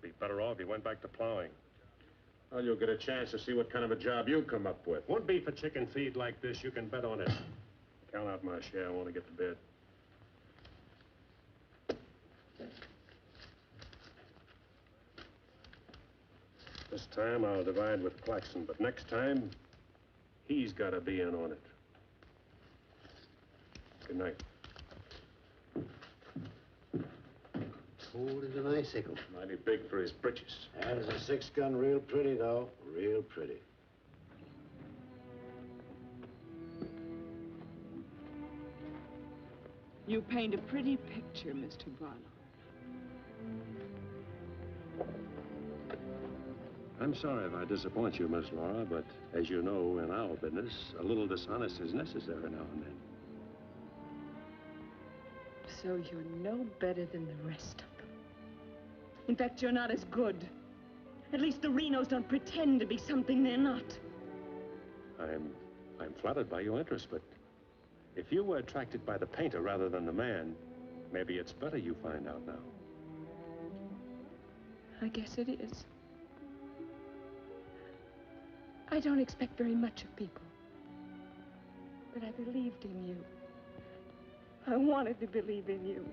be better off if you went back to plowing. Well, you'll get a chance to see what kind of a job you come up with. Won't be for chicken feed like this, you can bet on it. Count out my share, I want to get to bed. This time I'll divide with Claxton, but next time, he's got to be in on it. Good night. Old as an icicle. Mighty big for his britches. That is a 6-gun, real pretty, though. Real pretty. You paint a pretty picture, Mr. Barlow. I'm sorry if I disappoint you, Miss Laura, but as you know, in our business, a little dishonest is necessary now and then. So you're no better than the rest of them. In fact, you're not as good. At least the Renos don't pretend to be something they're not. I'm flattered by your interest, but if you were attracted by the painter rather than the man, maybe it's better you find out now. I guess it is. I don't expect very much of people. But I believed in you. I wanted to believe in you.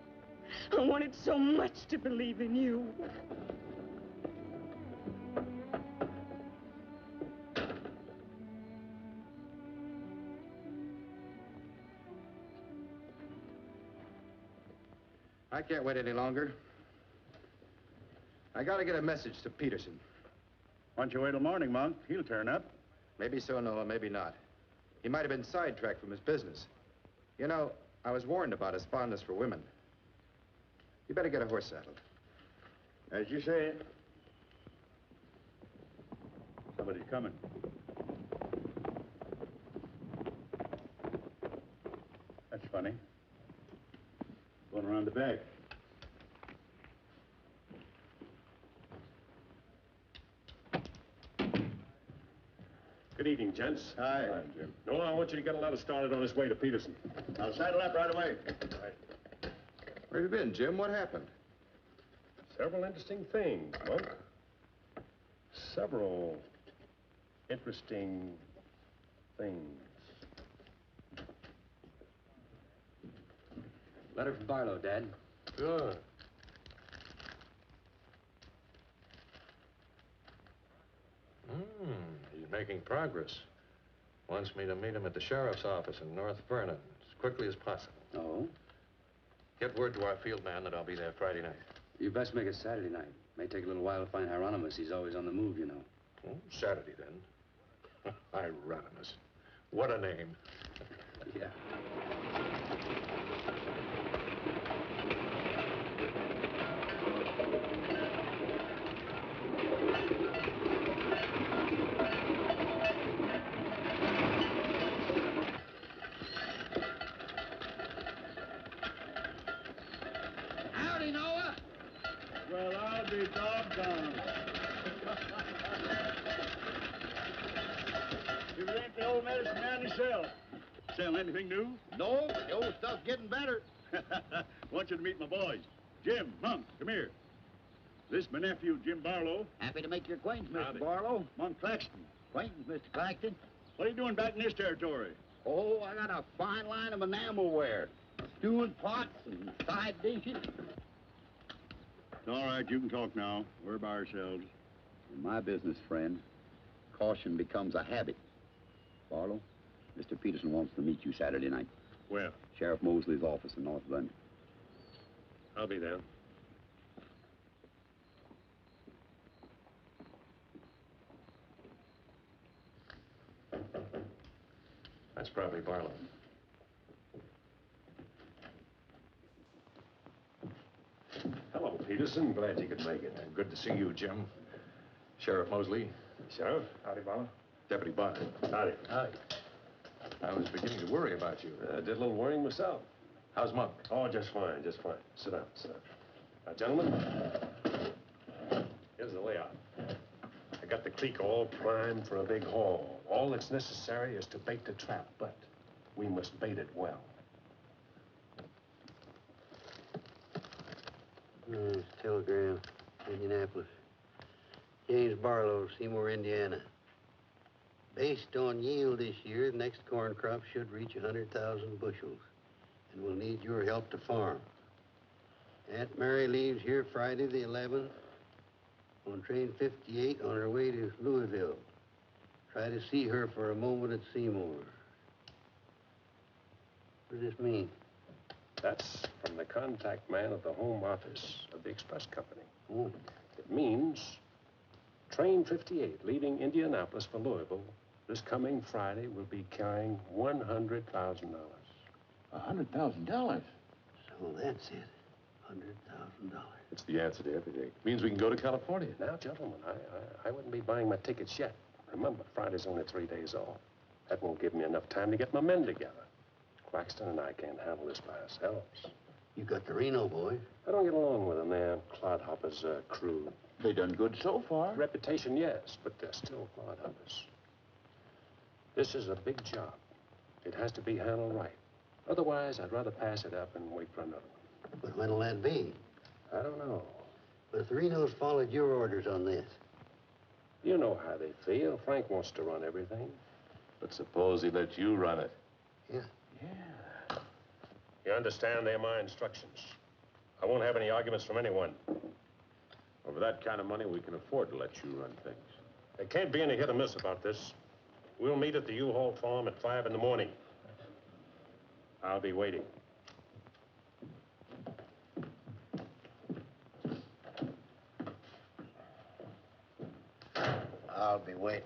I wanted so much to believe in you. I can't wait any longer. I gotta get a message to Peterson. Why don't you wait till morning, Monk? He'll turn up. Maybe so, Noah, maybe not. He might have been sidetracked from his business. You know, I was warned about his fondness for women. You better get a horse saddled. As you say. Somebody's coming. That's funny. Going around the back. Good evening, gents. Hi. Hi, Jim. Noah, I want you to get a letter started on his way to Peterson. I'll saddle up right away. Right. Where have you been, Jim? What happened? Several interesting things, Monk. Several interesting things. Letter from Barlow, Dad. Sure. He's making progress. Wants me to meet him at the sheriff's office in North Vernon as quickly as possible. Oh? Get word to our field man that I'll be there Friday night. You best make it Saturday night. May take a little while to find Hieronymus. He's always on the move, you know. Oh, Saturday, then. Hieronymus. What a name. Yeah. Howdy, Noah. Well, I'll be doggone. If it ain't the old medicine man himself. Sell anything new? No, the old stuff's getting better. Want you to meet my boys. Jim, Monk, come here. This is my nephew, Jim Barlow. Happy to make your acquaintance, Mr. Howdy. Barlow. Monk Claxton. Acquaintance, Mr. Claxton. What are you doing back in this territory? Oh, I got a fine line of enamelware. Stewing pots and side dishes. All right, you can talk now. We're by ourselves. In my business, friend, caution becomes a habit. Barlow, Mr. Peterson wants to meet you Saturday night. Where? Sheriff Mosley's office in North Vernon. I'll be there. That's probably Barlow. Hello, Peterson. Glad you could make it. Good to see you, Jim. Sheriff Mosley. Sheriff. Howdy, Barlow. Deputy Barker. Howdy. Howdy. I was beginning to worry about you. Did a little worrying myself. How's Monk? Oh, just fine, just fine. Sit down, sit down. Now, gentlemen, here's the layout. I got the creek all primed for a big haul. All that's necessary is to bait the trap, but we must bait it well. Telegram, Indianapolis. James Barlow, Seymour, Indiana. Based on yield this year, the next corn crop should reach 100,000 bushels, and we'll need your help to farm. Aunt Mary leaves here Friday the 11th on train 58 on her way to Louisville. Try to see her for a moment at Seymour. What does this mean? That's from the contact man of the home office of the express company. Oh. It means train 58 leaving Indianapolis for Louisville this coming Friday will be carrying $100,000. $100,000? So that's it. $100,000. It's the answer to everything. Means we can go to California. Now, gentlemen, I wouldn't be buying my tickets yet. Remember, Friday's only 3 days off. That won't give me enough time to get my men together. Claxton and I can't handle this by ourselves. You got the Reno boys. I don't get along with them. They're clodhoppers, crude. They done good so far. Reputation, yes, but they're still clodhoppers. This is a big job. It has to be handled right. Otherwise, I'd rather pass it up and wait for another one. But when'll that be? I don't know. But if the Renos followed your orders on this. You know how they feel. Frank wants to run everything. But suppose he let you run it. Yeah. Yeah. You understand they're my instructions. I won't have any arguments from anyone. Over that kind of money, we can afford to let you run things. There can't be any hit or miss about this. We'll meet at the U-Haul farm at 5 in the morning. I'll be waiting. I'll be waiting.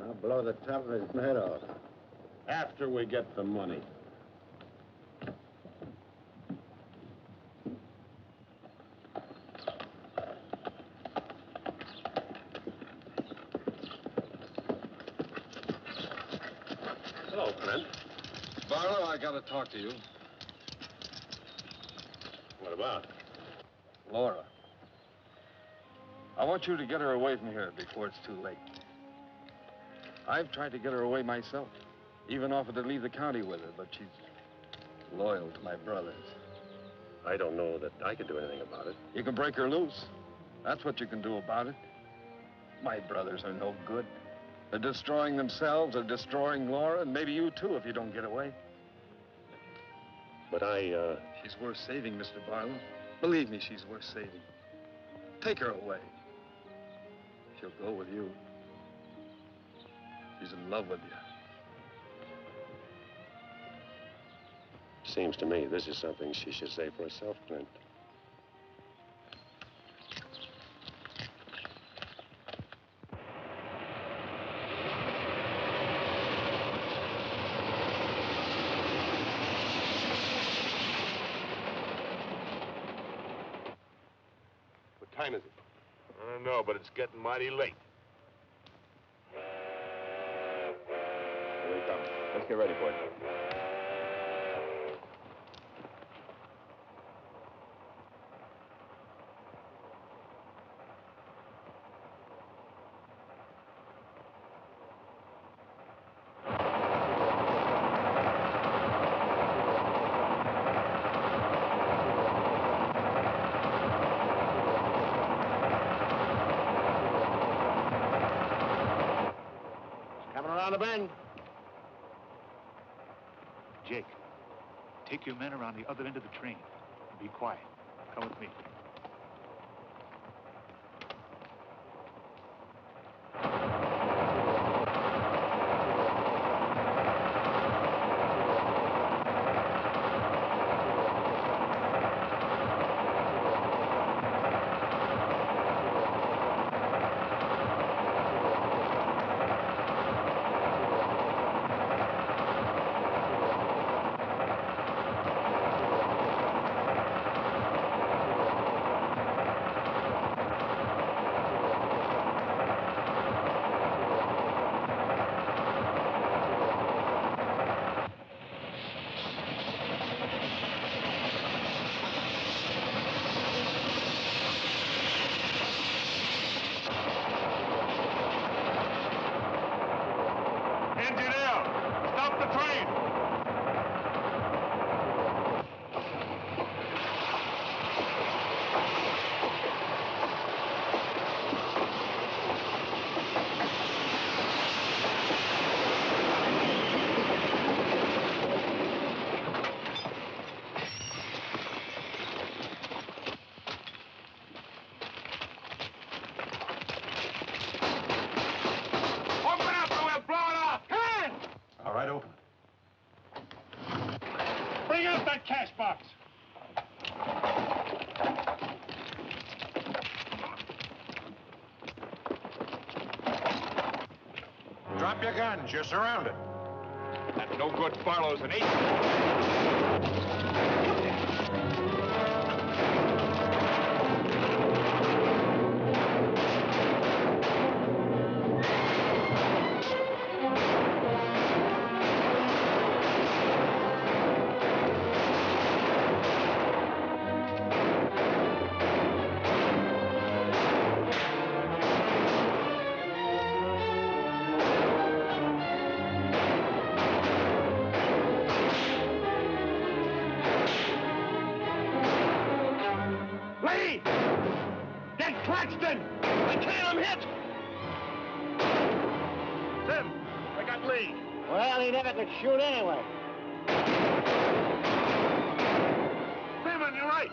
I'll blow the top of his head off. After we get the money. Hello, Brent. Barlow, I gotta talk to you. What about? Laura. I want you to get her away from here before it's too late. I've tried to get her away myself. Even offered to leave the county with her, but she's loyal to my brothers. I don't know that I can do anything about it. You can break her loose. That's what you can do about it. My brothers are no good. They're destroying themselves, they're destroying Laura, and maybe you too if you don't get away. But She's worth saving, Mr. Barlow. Believe me, she's worth saving. Take her away. She'll go with you. She's in love with you. Seems to me this is something she should say for herself, Clint. What time is it? I don't know, but it's getting mighty late. Here he comes. Let's get ready for it. around the bend. Jake, take your men around the other end of the train and be quiet. Come with me. Drop your guns. You're surrounded. That no-good Barlow's an ace. Shoot anyway. Sam, on your right.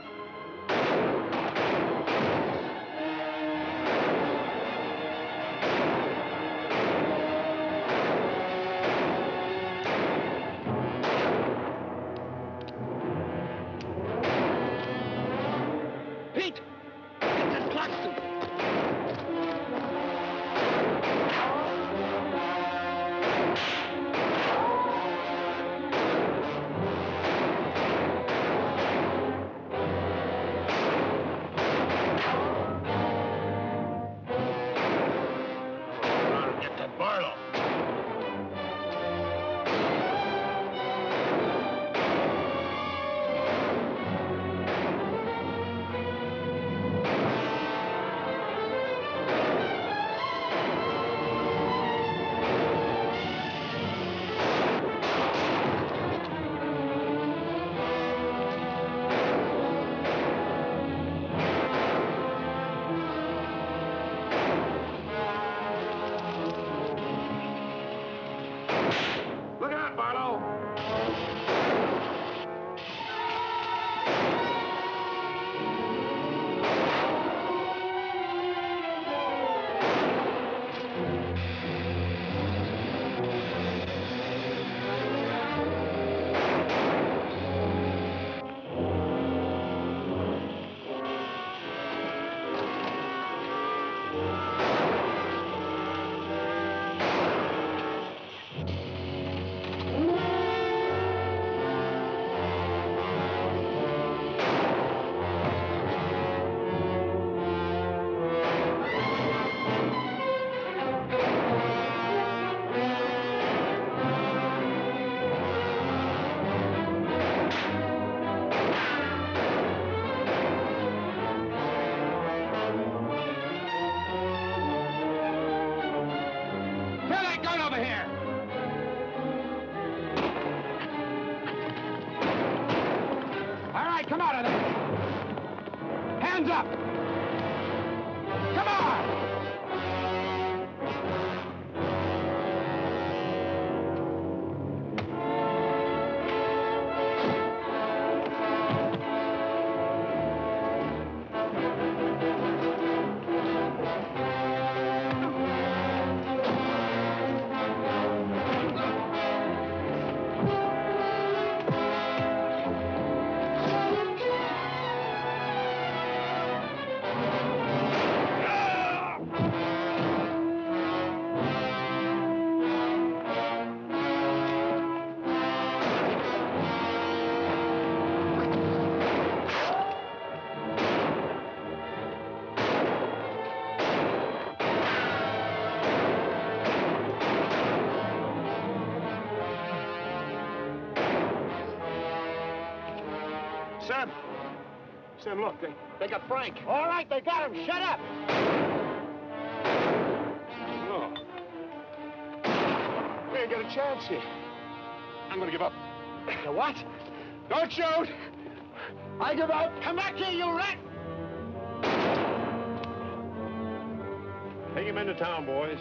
Pete! Get this Claxton! Come out of there! Hands up! Come on! Jim, look, they got Frank. All right, they got him. Shut up! No. We ain't got a chance here. I'm gonna give up. You what? Don't shoot! I give up. Come back here, you rat! Take him into town, boys.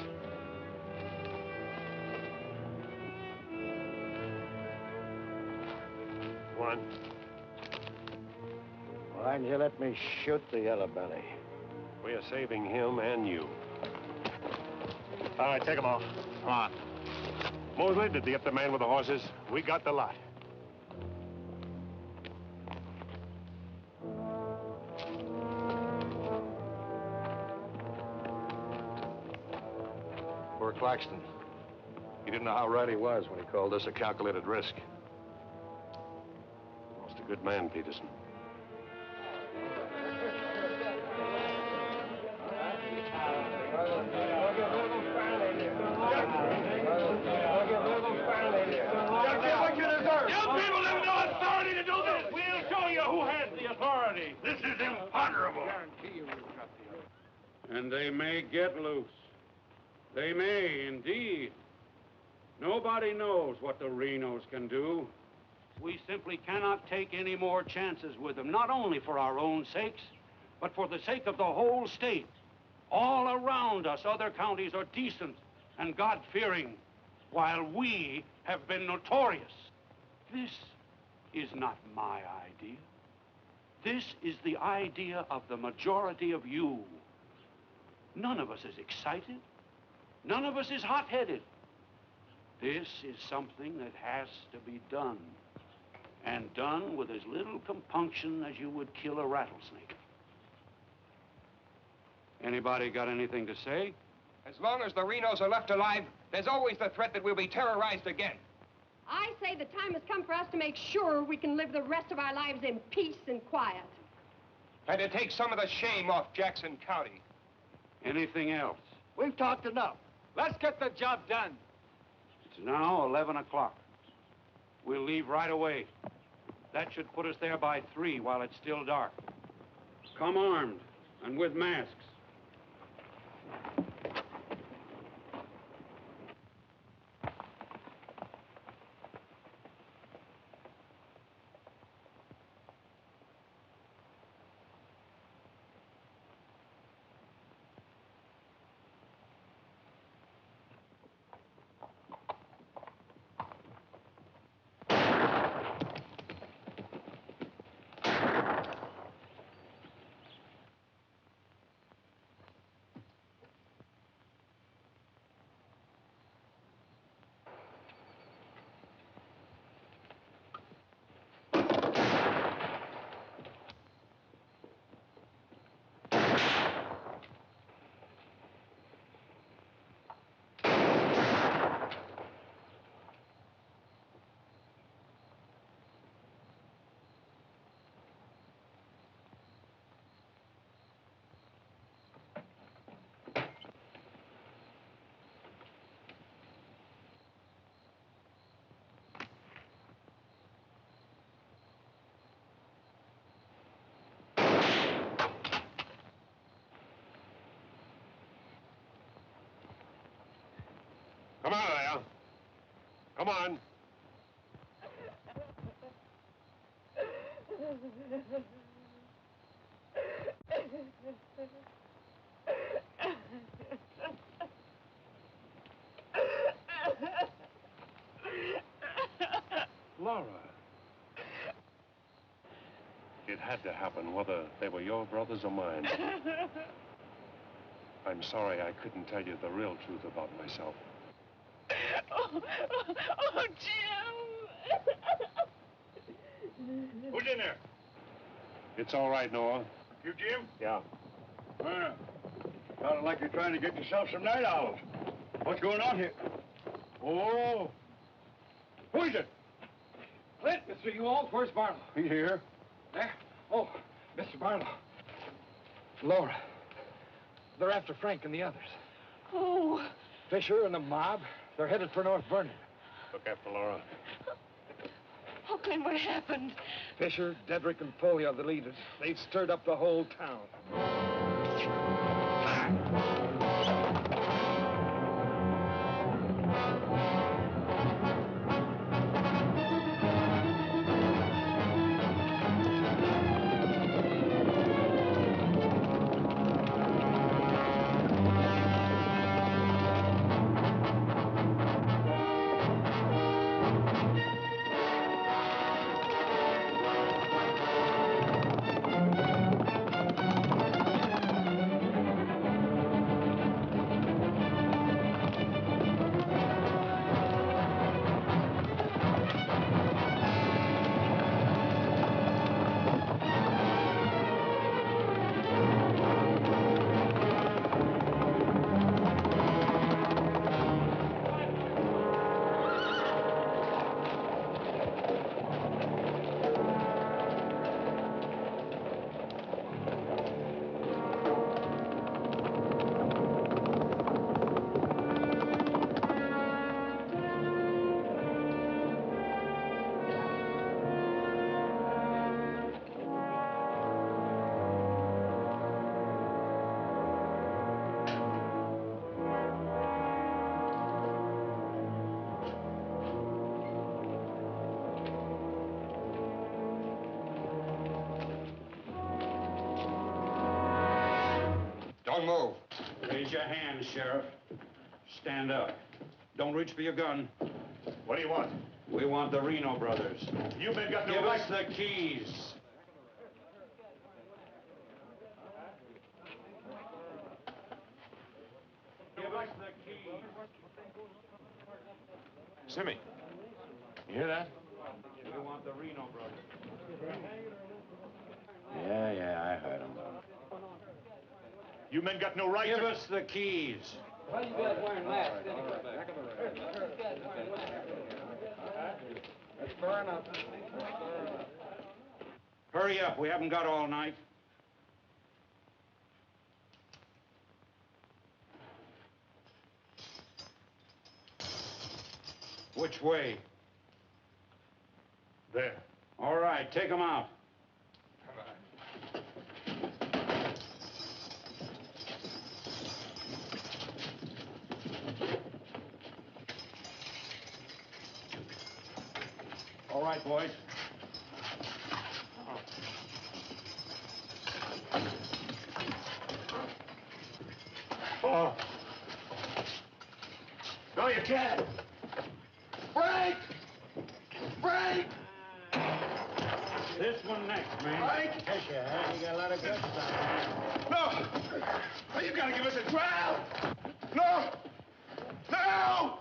One. Why'd you let me shoot the yellow belly? We are saving him and you. All right, take them off. Come on. Mosley, did you get the man with the horses? We got the lot. Poor Claxton. He didn't know how right he was when he called this a calculated risk. Most a good man, Peterson. You people have no authority to do this! We'll show you who has the authority! This is imponderable! And they may get loose. They may, indeed. Nobody knows what the Renos can do. We simply cannot take any more chances with them, not only for our own sakes, but for the sake of the whole state. All around us, other counties are decent and God-fearing, while we have been notorious. This is not my idea. This is the idea of the majority of you. None of us is excited. None of us is hot-headed. This is something that has to be done, and done with as little compunction as you would kill a rattlesnake. Anybody got anything to say? As long as the Renos are left alive, there's always the threat that we'll be terrorized again. I say the time has come for us to make sure we can live the rest of our lives in peace and quiet. And to take some of the shame off Jackson County. Anything else? We've talked enough. Let's get the job done. It's now 11 o'clock. We'll leave right away. That should put us there by 3 while it's still dark. Come armed and with masks. Come on, there. Come on. Laura. It had to happen, whether they were your brothers or mine. I'm sorry I couldn't tell you the real truth about myself. Oh, Jim! Who's in there? It's all right, Noah. You, Jim? Yeah. Sounded like you're trying to get yourself some night owls. What's going on here? Oh. Who is it? Clint, Mr. Ewald, where's Barlow? He here. There? Oh, Mr. Barlow. Laura. They're after Frank and the others. Oh. Fisher and the mob. They're headed for North Vernon. Look after Laura. Oh, Then what happened? Fisher, Dedrick, and Foley are the leaders. They've stirred up the whole town. Don't move. Raise your hand, Sheriff. Stand up. Don't reach for your gun. What do you want? We want the Reno brothers. You men got no Give right. us the keys. Give us the keys. Simmy, you hear that? We want the Reno brothers. Yeah, I heard him. You men got no right Give to... us the keys. Why are you guys wearing masks anyway? That's fair enough. Hurry up. We haven't got all night. Which way? There. All right, take them out. All right, boys. Oh. No, you can't. Break! Break! This one next, man. Break! Fisher, huh? You got a lot of guts on No! No, you gotta give us a trial! No! No!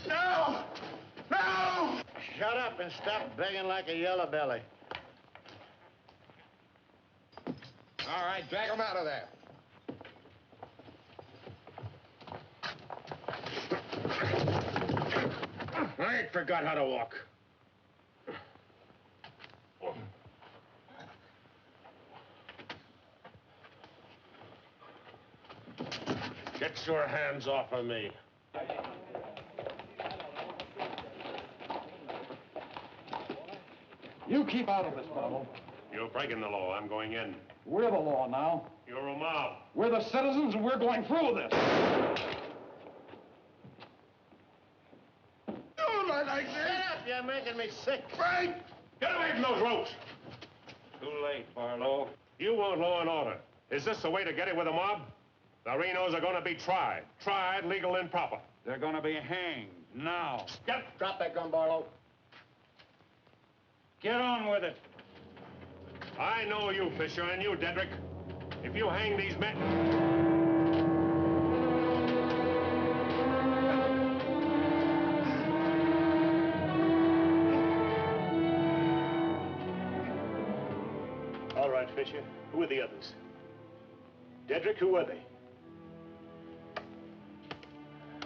No! No! Shut up and stop begging like a yellow belly. All right, drag him out of there. I ain't forgot how to walk. Get your hands off of me. You keep out of this, Barlow. You're breaking the law. I'm going in. We're the law now. You're a mob. We're the citizens, and we're going through with this. Don't let like this! Shut up! You're making me sick. Break! Get away from those ropes! Too late, Barlow. You want law and order. Is this the way to get it with a mob? The Renos are going to be tried. Tried, legal, and proper. They're going to be hanged now. Drop that gun, Barlow. Get on with it. I know you, Fisher, and you, Dedrick. If you hang these men... All right, Fisher. Who are the others? Dedrick, who are they?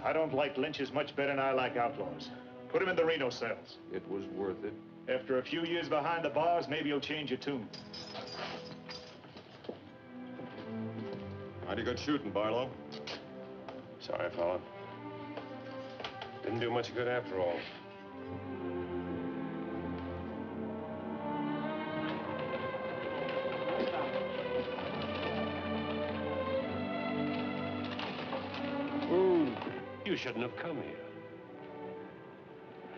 I don't like lynches much better than I like outlaws. Put him in the Reno cells. It was worth it. After a few years behind the bars, maybe you'll change your tune. Mighty good shooting, Barlow. Sorry, fella. Didn't do much good after all. You shouldn't have come here.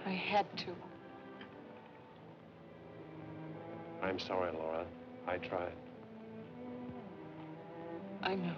I had to. I'm sorry, Laura. I tried. I know.